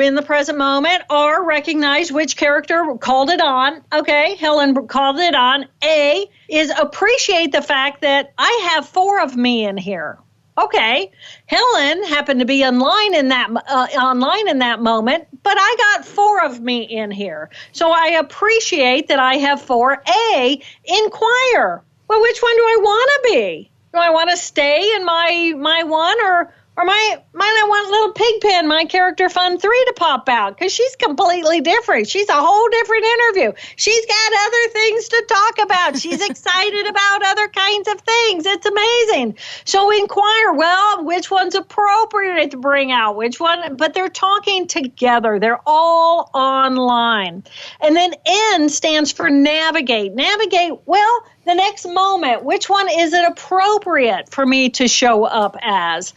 in the present moment. R, recognize which character called it on. Okay, Helen called it on. A is appreciate the fact that I have 4 of me in here. Okay, Helen happened to be online in that moment, but I got 4 of me in here. So I appreciate that I have 4. A, inquire. Well, which one do I want to be? Do I want to stay in my one or might I want little Pigpen, my character Fun 3, to pop out? Because she's completely different. She's a whole different interview. She's got other things to talk about. She's excited about other kinds of things. It's amazing. So inquire, well, which one's appropriate to bring out? Which one? But they're talking together. They're all online. And then N stands for navigate. Navigate, well, the next moment, which one is it appropriate for me to show up as?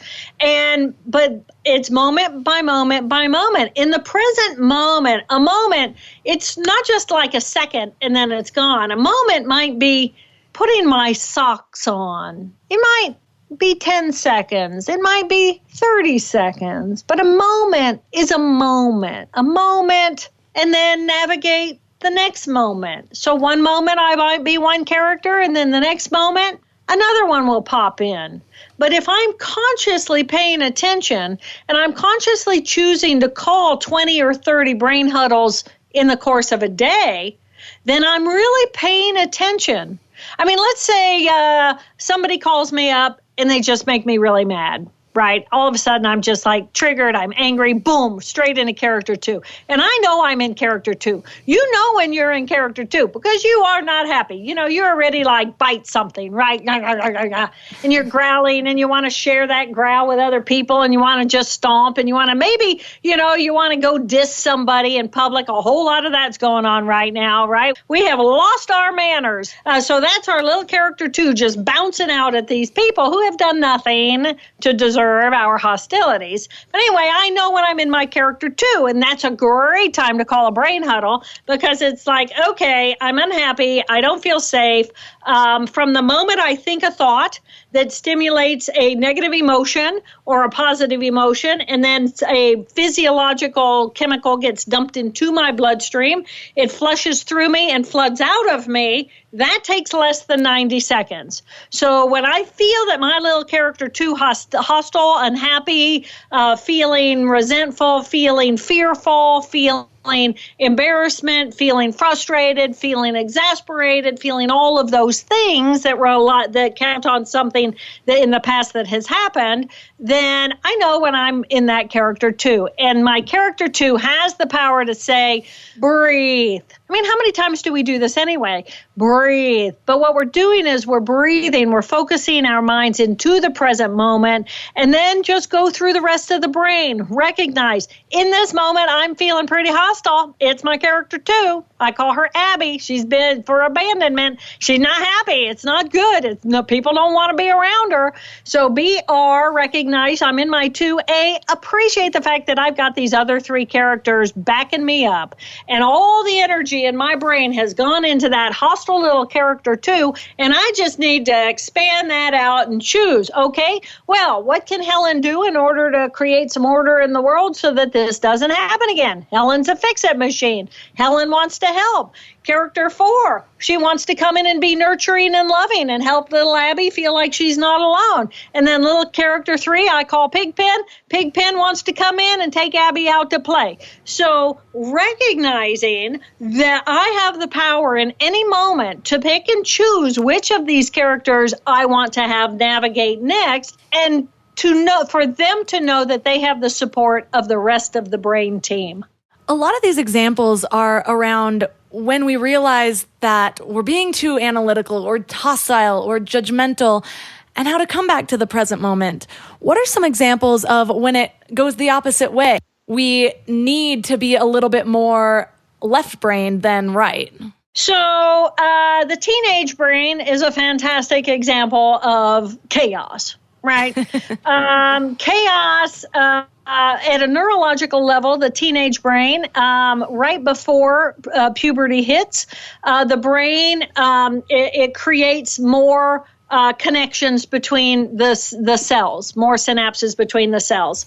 But it's moment by moment by moment. In the present moment, a moment, it's not just like a second and then it's gone. A moment might be putting my socks on. It might be 10 seconds. It might be 30 seconds. But a moment is a moment. A moment, and then navigate the next moment. So one moment I might be one character, and then the next moment, another one will pop in. But if I'm consciously paying attention and I'm consciously choosing to call 20 or 30 brain huddles in the course of a day, then I'm really paying attention. I mean, let's say somebody calls me up and they just make me really mad. Right? All of a sudden, I'm just like triggered. I'm angry. Boom, straight into character 2. And I know I'm in character 2. You know when you're in character 2 because you are not happy. You're already like bite something, right? And you're growling and you want to share that growl with other people and you want to just stomp and you want to maybe, you want to go diss somebody in public. A whole lot of that's going on right now, right? We have lost our manners. So that's our little character 2 just bouncing out at these people who have done nothing to deserve our hostilities. But anyway, I know when I'm in my character 2, and that's a great time to call a brain huddle because it's like, okay, I'm unhappy. I don't feel safe. From the moment I think a thought that stimulates a negative emotion or a positive emotion, and then a physiological chemical gets dumped into my bloodstream, it flushes through me and floods out of me, that takes less than 90 seconds. So when I feel that my little character 2 hostile, unhappy, feeling resentful, feeling fearful, feeling embarrassment, feeling frustrated, feeling exasperated, feeling all of those things that were a lot that count on something that in the past that has happened, then I know when I'm in that character 2. And my character 2 has the power to say, breathe. I mean, how many times do we do this anyway? Breathe. But what we're doing is we're breathing, we're focusing our minds into the present moment, and then just go through the rest of the brain. Recognize, in this moment, I'm feeling pretty hostile. It's my character 2. I call her Abby. She's been for abandonment. She's not happy. It's not good. People don't want to be around her. So BR, recognize I'm in my 2A, appreciate the fact that I've got these other 3 characters backing me up. And all the energy in my brain has gone into that hostile little character 2, and I just need to expand that out and choose, okay, well, what can Helen do in order to create some order in the world so that this doesn't happen again? Helen's a fix-it machine. Helen wants to help. Character 4, she wants to come in and be nurturing and loving and help little Abby feel like she's not alone. And then little character 3, I call Pigpen. Pigpen wants to come in and take Abby out to play. So recognizing that I have the power in any moment to pick and choose which of these characters I want to have navigate next, and to know, for them to know that they have the support of the rest of the brain team. A lot of these examples are around when we realize that we're being too analytical or hostile or judgmental, and how to come back to the present moment. What are some examples of when it goes the opposite way? We need to be a little bit more left brain than right. So the teenage brain is a fantastic example of chaos, right? Chaos at a neurological level, the teenage brain, right before puberty hits, the brain, it creates more connections between the cells, more synapses between the cells,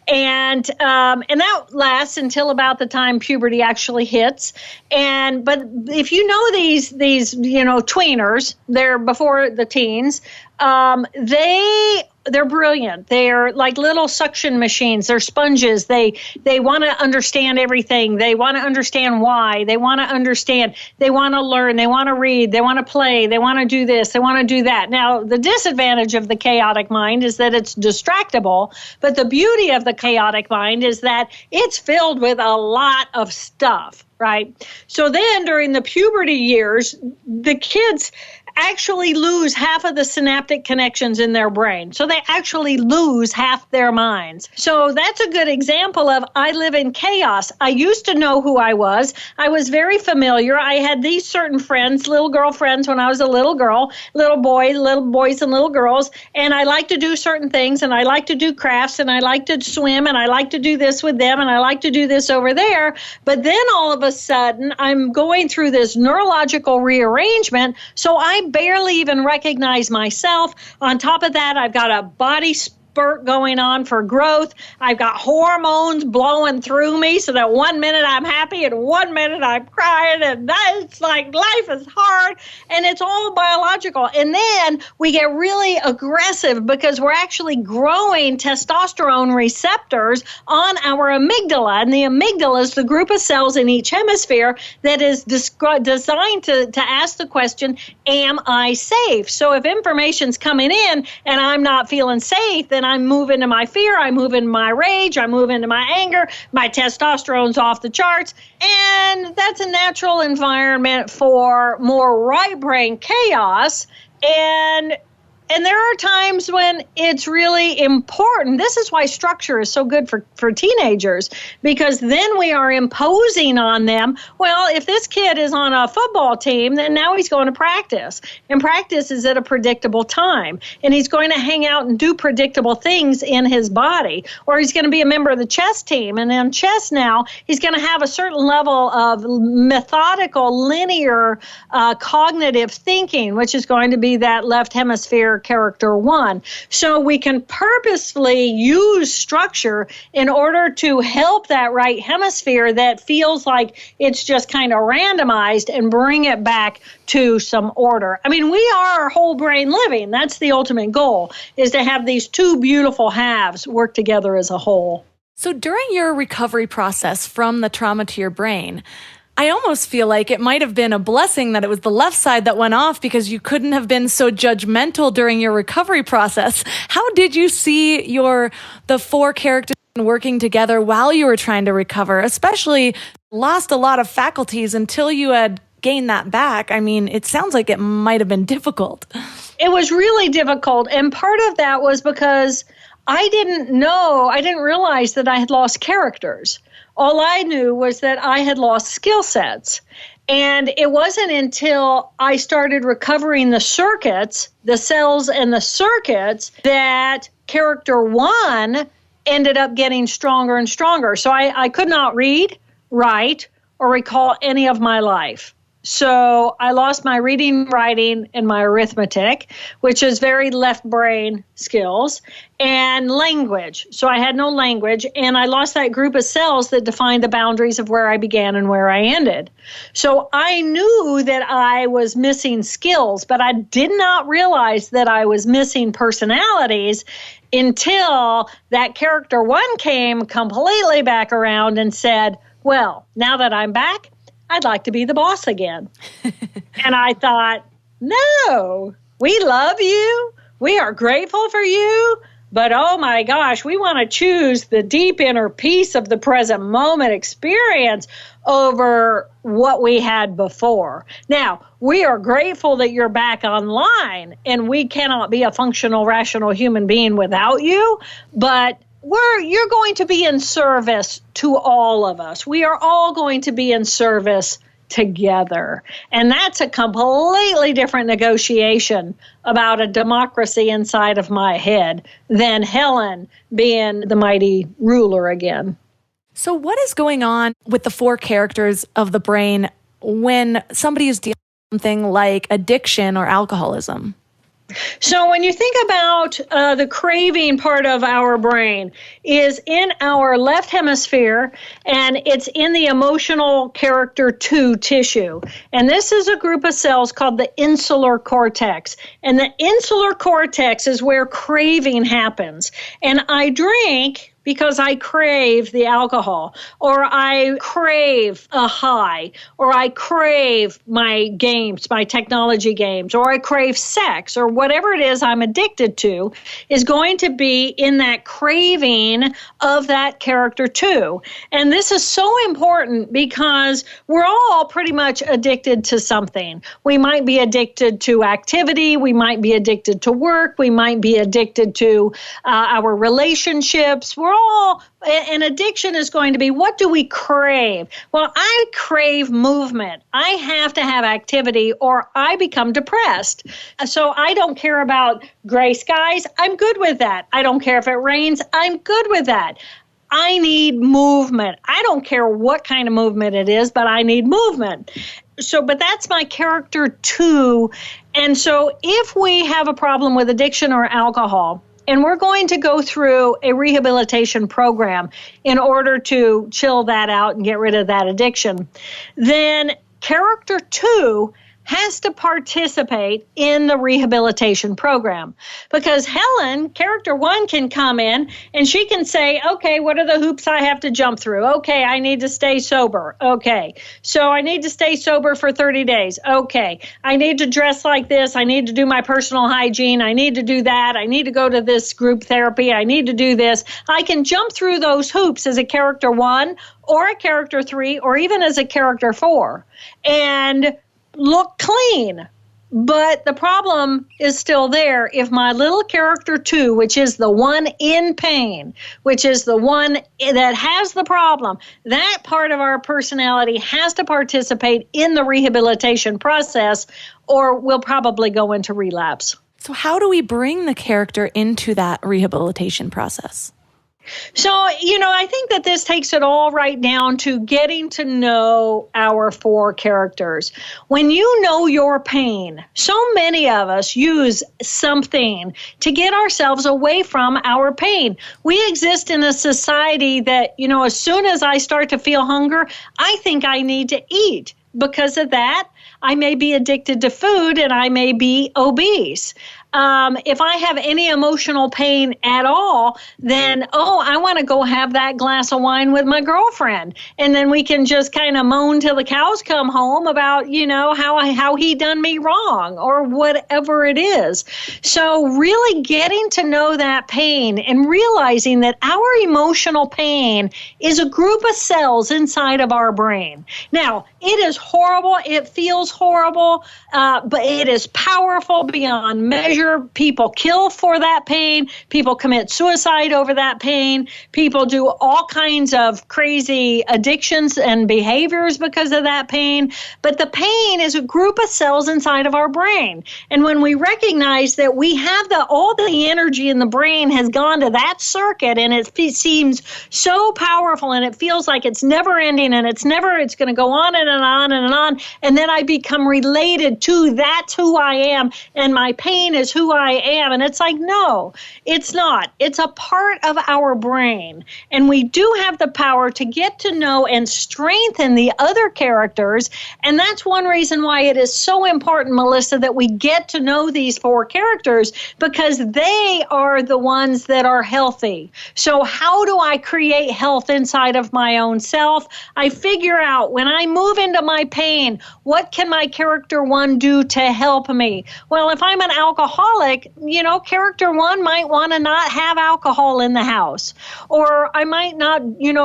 and that lasts until about the time puberty actually hits. But if you know these tweeners, they're before the teens, they're brilliant. They're like little suction machines. They're sponges. They want to understand everything. They want to understand why. They want to understand. They want to learn. They want to read. They want to play. They want to do this. They want to do that. Now, the disadvantage of the chaotic mind is that it's distractible. But the beauty of the chaotic mind is that it's filled with a lot of stuff, right? So then during the puberty years, the kids actually lose half of the synaptic connections in their brain. So they actually lose half their minds. So that's a good example of I live in chaos. I used to know who I was. I was very familiar. I had these certain friends, little girl friends when I was a little girl, little boys and little girls, and I like to do certain things, and I like to do crafts, and I like to swim, and I like to do this with them, and I like to do this over there. But then all of a sudden, I'm going through this neurological rearrangement, so I barely even recognize myself. On top of that, I've got a body spurt going on for growth. I've got hormones blowing through me so that 1 minute I'm happy and 1 minute I'm crying, and that's like life is hard, and it's all biological. And then we get really aggressive because we're actually growing testosterone receptors on our amygdala, and the amygdala is the group of cells in each hemisphere that is designed to ask the question, am I safe? So if information's coming in and I'm not feeling safe, then I move into my fear, I move into my rage, I move into my anger, my testosterone's off the charts, and that's a natural environment for more right brain chaos. And And there are times when it's really important. This is why structure is so good for teenagers, because then we are imposing on them, well, if this kid is on a football team, then now he's going to practice. And practice is at a predictable time. And he's going to hang out and do predictable things in his body. Or he's going to be a member of the chess team. And in chess now, he's going to have a certain level of methodical, linear, cognitive thinking, which is going to be that left hemisphere character one. So we can purposefully use structure in order to help that right hemisphere that feels like it's just kind of randomized and bring it back to some order. I mean, we are whole brain living. That's the ultimate goal, is to have these two beautiful halves work together as a whole. So during your recovery process from the trauma to your brain, I almost feel like it might have been a blessing that it was the left side that went off, because you couldn't have been so judgmental during your recovery process. How did you see the four characters working together while you were trying to recover, especially lost a lot of faculties until you had gained that back? I mean, it sounds like it might have been difficult. It was really difficult. And part of that was because I didn't realize that I had lost characters. All I knew was that I had lost skill sets. And it wasn't until I started recovering the circuits, the cells and the circuits, that character one ended up getting stronger and stronger. So I could not read, write, or recall any of my life. So I lost my reading, writing, and my arithmetic, which is very left brain skills, and language. So I had no language, and I lost that group of cells that defined the boundaries of where I began and where I ended. So I knew that I was missing skills, but I did not realize that I was missing personalities until that character one came completely back around and said, well, now that I'm back, I'd like to be the boss again. And I thought, no, we love you. We are grateful for you. But oh my gosh, we want to choose the deep inner peace of the present moment experience over what we had before. Now, we are grateful that you're back online, and we cannot be a functional, rational human being without you. But you're going to be in service to all of us. We are all going to be in service together. And that's a completely different negotiation about a democracy inside of my head than Helen being the mighty ruler again. So what is going on with the four characters of the brain when somebody is dealing with something like addiction or alcoholism? So when you think about the craving part of our brain is in our left hemisphere, and it's in the emotional character 2 tissue. And this is a group of cells called the insular cortex. And the insular cortex is where craving happens. And I drink because I crave the alcohol, or I crave a high, or I crave my games, my technology games, or I crave sex, or whatever it is I'm addicted to is going to be in that craving of that character too. And this is so important because we're all pretty much addicted to something. We might be addicted to activity, we might be addicted to work, we might be addicted to our relationships. And addiction is going to be, what do we crave? Well, I crave movement. I have to have activity or I become depressed. So I don't care about gray skies. I'm good with that. I don't care if it rains. I'm good with that. I need movement. I don't care what kind of movement it is, but I need movement. But that's my character 2. And so if we have a problem with addiction or alcohol, and we're going to go through a rehabilitation program in order to chill that out and get rid of that addiction, then character 2 has to participate in the rehabilitation program. Because Helen, character 1, can come in and she can say, okay, what are the hoops I have to jump through? Okay, I need to stay sober. Okay, so I need to stay sober for 30 days. Okay, I need to dress like this. I need to do my personal hygiene. I need to do that. I need to go to this group therapy. I need to do this. I can jump through those hoops as a character 1 or a character 3 or even as a character 4. And look clean But the problem is still there. If my little character 2, which is the one in pain, which is the one that has the problem, that part of our personality has to participate in the rehabilitation process, or we'll probably go into relapse. So how do we bring the character into that rehabilitation process? So, I think that this takes it all right down to getting to know our 4 characters. When you know your pain, so many of us use something to get ourselves away from our pain. We exist in a society that, as soon as I start to feel hunger, I think I need to eat. Because of that, I may be addicted to food and I may be obese. If I have any emotional pain at all, then, I want to go have that glass of wine with my girlfriend. And then we can just kind of moan till the cows come home about, how he done me wrong or whatever it is. So really getting to know that pain and realizing that our emotional pain is a group of cells inside of our brain. Now, it is horrible. It feels horrible, but it is powerful beyond measure. People kill for that pain. People commit suicide over that pain. People do all kinds of crazy addictions and behaviors because of that pain. But the pain is a group of cells inside of our brain. And when we recognize that we have all the energy in the brain has gone to that circuit, and it seems so powerful, and it feels like it's never ending, and it's going to go on and on and on. And then I become related to that's who I am, and my pain is who I am. And it's like, no, it's not. It's a part of our brain. And we do have the power to get to know and strengthen the other characters. And that's one reason why it is so important, Melissa, that we get to know these 4 characters, because they are the ones that are healthy. So how do I create health inside of my own self? I figure out when I move into my pain, what can my character 1 do to help me? Well, if I'm an alcoholic, character 1 might want to not have alcohol in the house. Or I might not,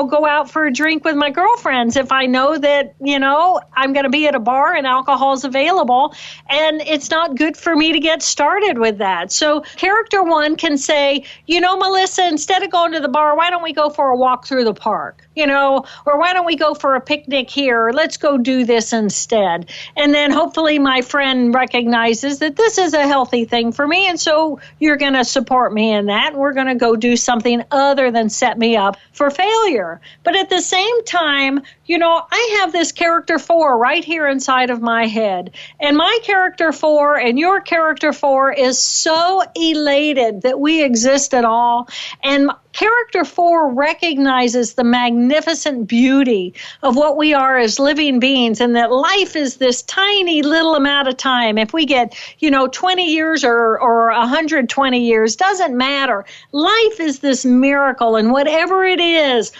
go out for a drink with my girlfriends if I know that, I'm going to be at a bar and alcohol is available, and it's not good for me to get started with that. So character 1 can say, Melissa, instead of going to the bar, why don't we go for a walk through the park? Or why don't we go for a picnic here? Let's go do this instead. And then hopefully my friend recognizes that this is a healthy thing for me. And so you're going to support me in that. We're going to go do something other than set me up for failure. But at the same time, I have this character 4 right here inside of my head. And my character 4 and your character 4 is so elated that we exist at all. And character 4 recognizes the magnificent beauty of what we are as living beings, and that life is this tiny little amount of time. If we get, 20 years or 120 years, doesn't matter. Life is this miracle, and whatever it is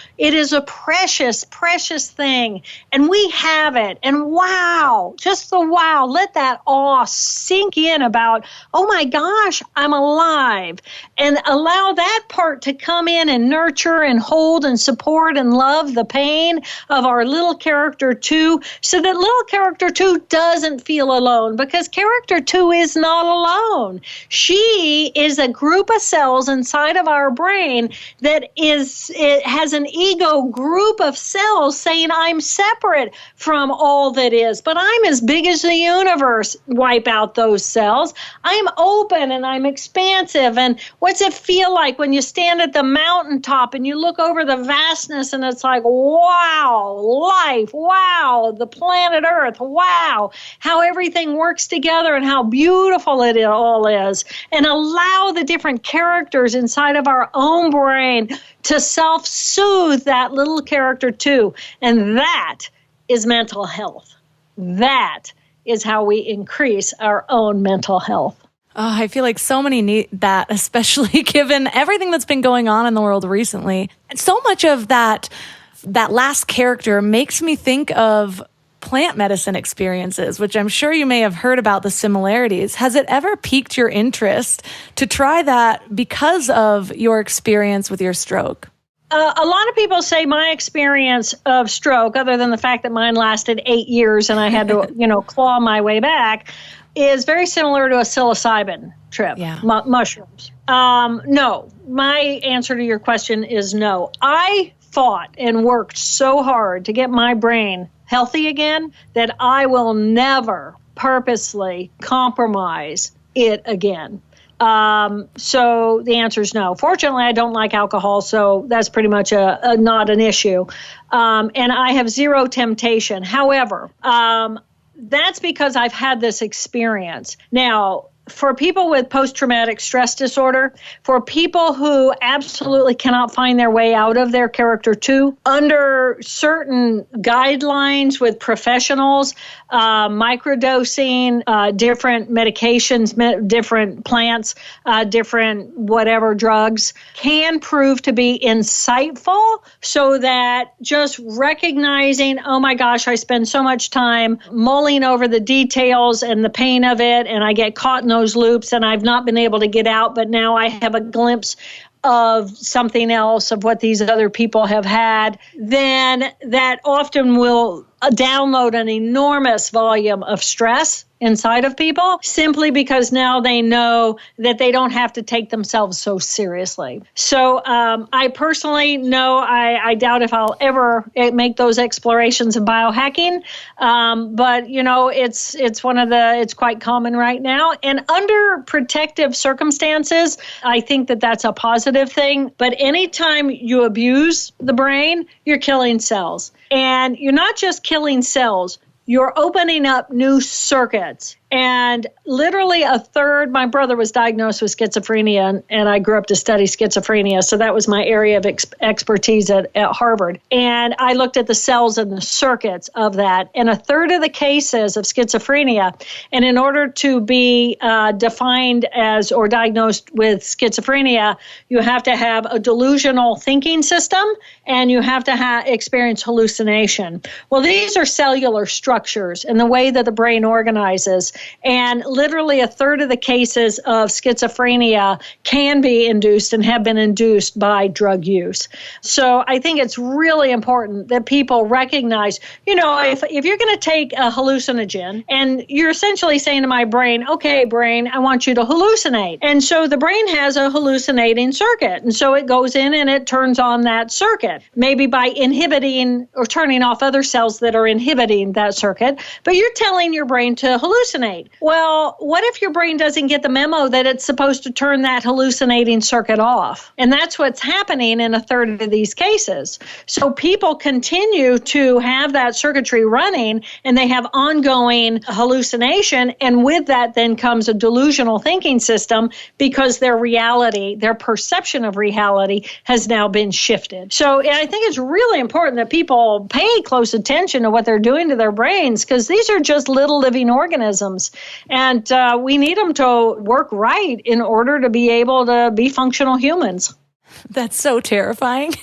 a precious, precious thing. And we have it. And wow, just the wow, let that awe sink in about, oh my gosh, I'm alive. And allow that part to come in and nurture and hold and support and love the pain of our little character 2, so that little character 2 doesn't feel alone, because character 2 is not alone. She is a group of cells inside of our brain that it has an ego group of cells saying, I'm separate from all that is, but I'm as big as the universe. Wipe out those cells. I'm open and I'm expansive. And what's it feel like when you stand at the mountaintop and you look over the vastness and it's like, wow, life, wow, the planet Earth, wow, how everything works together and how beautiful it all is. And allow the different characters inside of our own brain to self-soothe that little character too. And that is mental health. That is how we increase our own mental health. Oh, I feel like so many need that, especially given everything that's been going on in the world recently. And so much of that last character makes me think of plant medicine experiences, which I'm sure you may have heard about the similarities. Has it ever piqued your interest to try that because of your experience with your stroke? A lot of people say my experience of stroke, other than the fact that mine lasted 8 years and I had to, claw my way back, is very similar to a psilocybin trip, mushrooms. No, my answer to your question is no. I fought and worked so hard to get my brain healthy again that I will never purposely compromise it again. So the answer is no. Fortunately, I don't like alcohol, so that's pretty much not an issue. And I have zero temptation. However, that's because I've had this experience. Now, for people with post-traumatic stress disorder, for people who absolutely cannot find their way out of their character 2, under certain guidelines with professionals, microdosing, different medications, different plants, different whatever drugs can prove to be insightful, so that just recognizing, oh my gosh, I spend so much time mulling over the details and the pain of it, and I get caught in those loops and I've not been able to get out, but now I have a glimpse of something else, of what these other people have had, then that often will download an enormous volume of stress inside of people, simply because now they know that they don't have to take themselves so seriously. So I personally know I doubt if I'll ever make those explorations of biohacking. But you know, it's quite common right now. And under protective circumstances, I think that that's a positive thing. But anytime you abuse the brain, you're killing cells. And you're not just killing cells, you're opening up new circuits. And literally a third, my brother was diagnosed with schizophrenia, and I grew up to study schizophrenia. So that was my area of expertise at Harvard. And I looked at the cells and the circuits of that. And a third of the cases of schizophrenia, and in order to be defined as or diagnosed with schizophrenia, you have to have a delusional thinking system, and you have to experience hallucination. Well, these are cellular structures and the way that the brain organizes. And literally a third of the cases of schizophrenia can be induced and have been induced by drug use. So I think it's really important that people recognize, you know, if you're going to take a hallucinogen and you're essentially saying to my brain, okay, brain, I want you to hallucinate. And so the brain has a hallucinating circuit. And so it goes in and it turns on that circuit, maybe by inhibiting or turning off other cells that are inhibiting that circuit. But you're telling your brain to hallucinate. Well, what if your brain doesn't get the memo that it's supposed to turn that hallucinating circuit off? And that's what's happening in a third of these cases. So people continue to have that circuitry running, and they have ongoing hallucination. And with that then comes a delusional thinking system, because their reality, their perception of reality has now been shifted. So I think it's really important that people pay close attention to what they're doing to their brains, because these are just little living organisms. And we need them to work right in order to be able to be functional humans. That's so terrifying.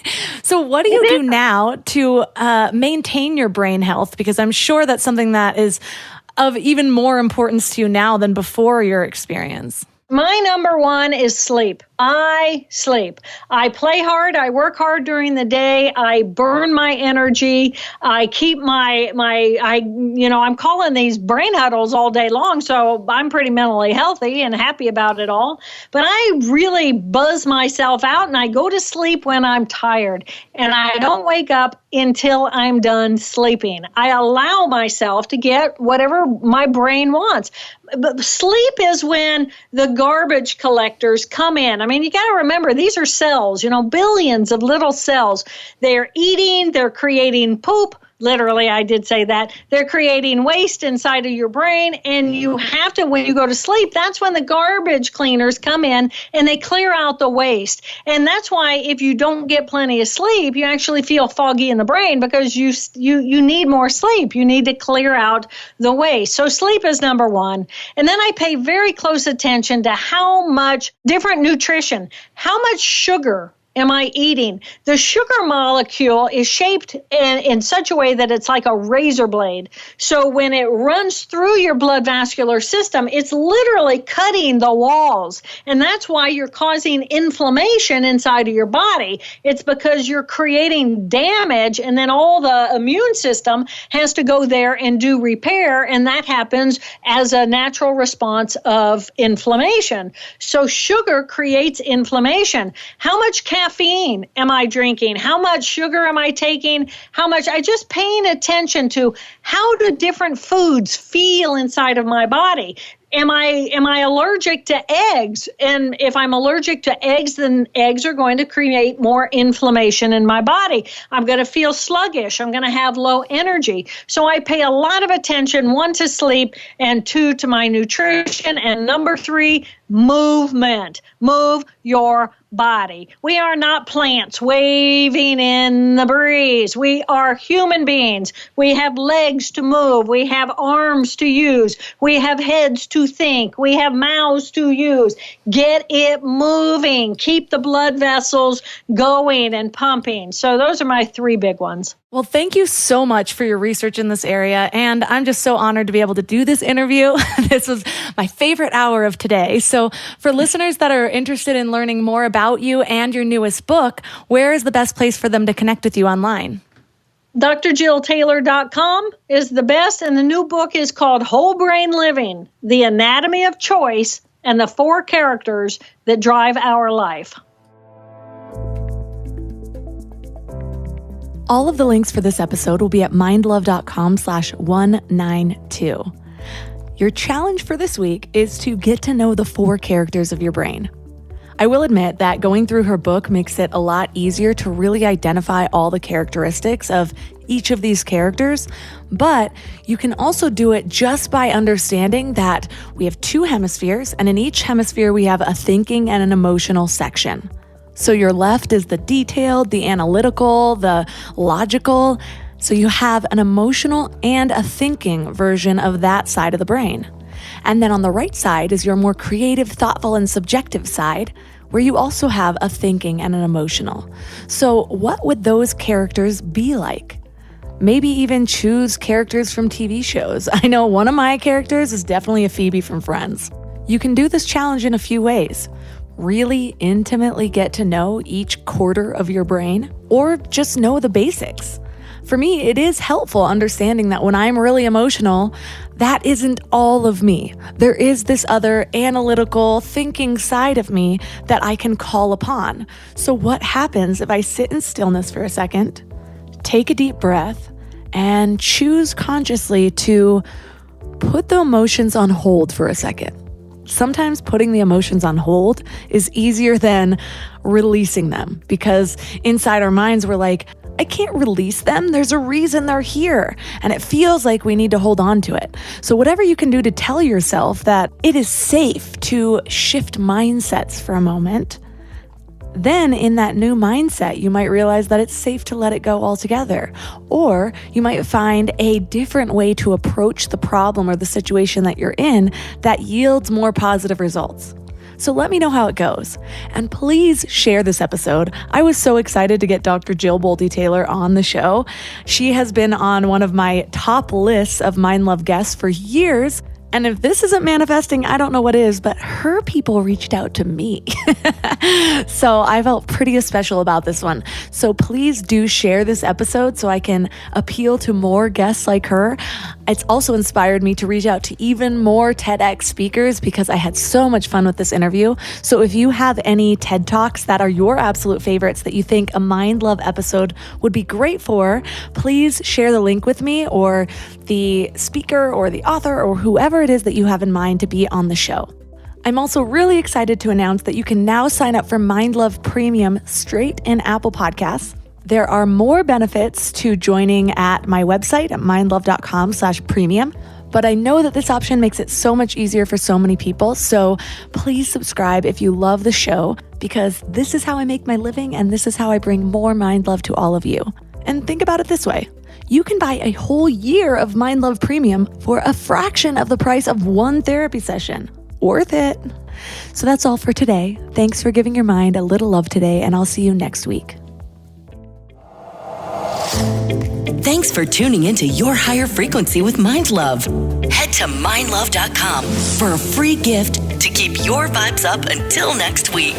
So what do you do now to maintain your brain health? Because I'm sure that's something that is of even more importance to you now than before your experience. My number one is sleep. I sleep. I play hard. I work hard during the day. I burn my energy. I keep I'm calling these brain huddles all day long. So I'm pretty mentally healthy and happy about it all. But I really buzz myself out, and I go to sleep when I'm tired, and I don't wake up until I'm done sleeping. I allow myself to get whatever my brain wants. But sleep is when the garbage collectors come in. I mean, you got to remember, these are cells, billions of little cells. They're eating, they're creating poop. Literally, I did say that. They're creating waste inside of your brain, and you have to, when you go to sleep, that's when the garbage cleaners come in and they clear out the waste. And that's why if you don't get plenty of sleep, you actually feel foggy in the brain, because you need more sleep. You need to clear out the waste. So sleep is number one. And then I pay very close attention to how much different nutrition, how much sugar am I eating? The sugar molecule is shaped in such a way that it's like a razor blade. So when it runs through your blood vascular system, it's literally cutting the walls. And that's why you're causing inflammation inside of your body. It's because you're creating damage, and then all the immune system has to go there and do repair. And that happens as a natural response of inflammation. So sugar creates inflammation. How much caffeine am I drinking? How much sugar am I taking? How much? I just paying attention to how do different foods feel inside of my body. Am I allergic to eggs? And if I'm allergic to eggs, then eggs are going to create more inflammation in my body. I'm going to feel sluggish. I'm going to have low energy. So I pay a lot of attention, 1, to sleep, and 2, to my nutrition, and number 3, movement. Move your body. We are not plants waving in the breeze. We are human beings. We have legs to move. We have arms to use. We have heads to think. We have mouths to use. Get it moving. Keep the blood vessels going and pumping. So those are my 3 big ones. Well, thank you so much for your research in this area. And I'm just so honored to be able to do this interview. This was my favorite hour of today. So for listeners that are interested in learning more about you and your newest book, where is the best place for them to connect with you online? drjilltaylor.com is the best. And the new book is called Whole Brain Living, The Anatomy of Choice and the 4 Characters That Drive Our Life. All of the links for this episode will be at mindlove.com/192. Your challenge for this week is to get to know the 4 characters of your brain. I will admit that going through her book makes it a lot easier to really identify all the characteristics of each of these characters, but you can also do it just by understanding that we have 2 hemispheres, and in each hemisphere we have a thinking and an emotional section. So your left is the detailed, the analytical, the logical. So you have an emotional and a thinking version of that side of the brain. And then on the right side is your more creative, thoughtful, and subjective side, where you also have a thinking and an emotional. So what would those characters be like? Maybe even choose characters from TV shows. I know one of my characters is definitely a Phoebe from Friends. You can do this challenge in a few ways. Really intimately get to know each quarter of your brain, or just know the basics. For me, it is helpful understanding that when I'm really emotional, that isn't all of me. There is this other analytical, thinking side of me that I can call upon. So what happens if I sit in stillness for a second, take a deep breath, and choose consciously to put the emotions on hold for a second? Sometimes putting the emotions on hold is easier than releasing them, because inside our minds, we're like, I can't release them. There's a reason they're here. And it feels like we need to hold on to it. So whatever you can do to tell yourself that it is safe to shift mindsets for a moment, then in that new mindset, you might realize that it's safe to let it go altogether. Or you might find a different way to approach the problem or the situation that you're in that yields more positive results. So let me know how it goes. And please share this episode. I was so excited to get Dr. Jill Bolte-Taylor on the show. She has been on one of my top lists of Mind Love guests for years. And if this isn't manifesting, I don't know what is, but her people reached out to me. So I felt pretty special about this one. So please do share this episode so I can appeal to more guests like her. It's also inspired me to reach out to even more TEDx speakers because I had so much fun with this interview. So if you have any TED Talks that are your absolute favorites that you think a Mind Love episode would be great for, please share the link with me or the speaker or the author or whoever it is that you have in mind to be on the show. I'm also really excited to announce that you can now sign up for Mind Love Premium straight in Apple Podcasts. There are more benefits to joining at my website at mindlove.com/premium, but I know that this option makes it so much easier for so many people. So please subscribe if you love the show, because this is how I make my living and this is how I bring more Mind Love to all of you. And think about it this way. You can buy a whole year of Mind Love Premium for a fraction of the price of one therapy session. Worth it. So that's all for today. Thanks for giving your mind a little love today, and I'll see you next week. Thanks for tuning into Your Higher Frequency with Mind Love. Head to mindlove.com for a free gift to keep your vibes up until next week.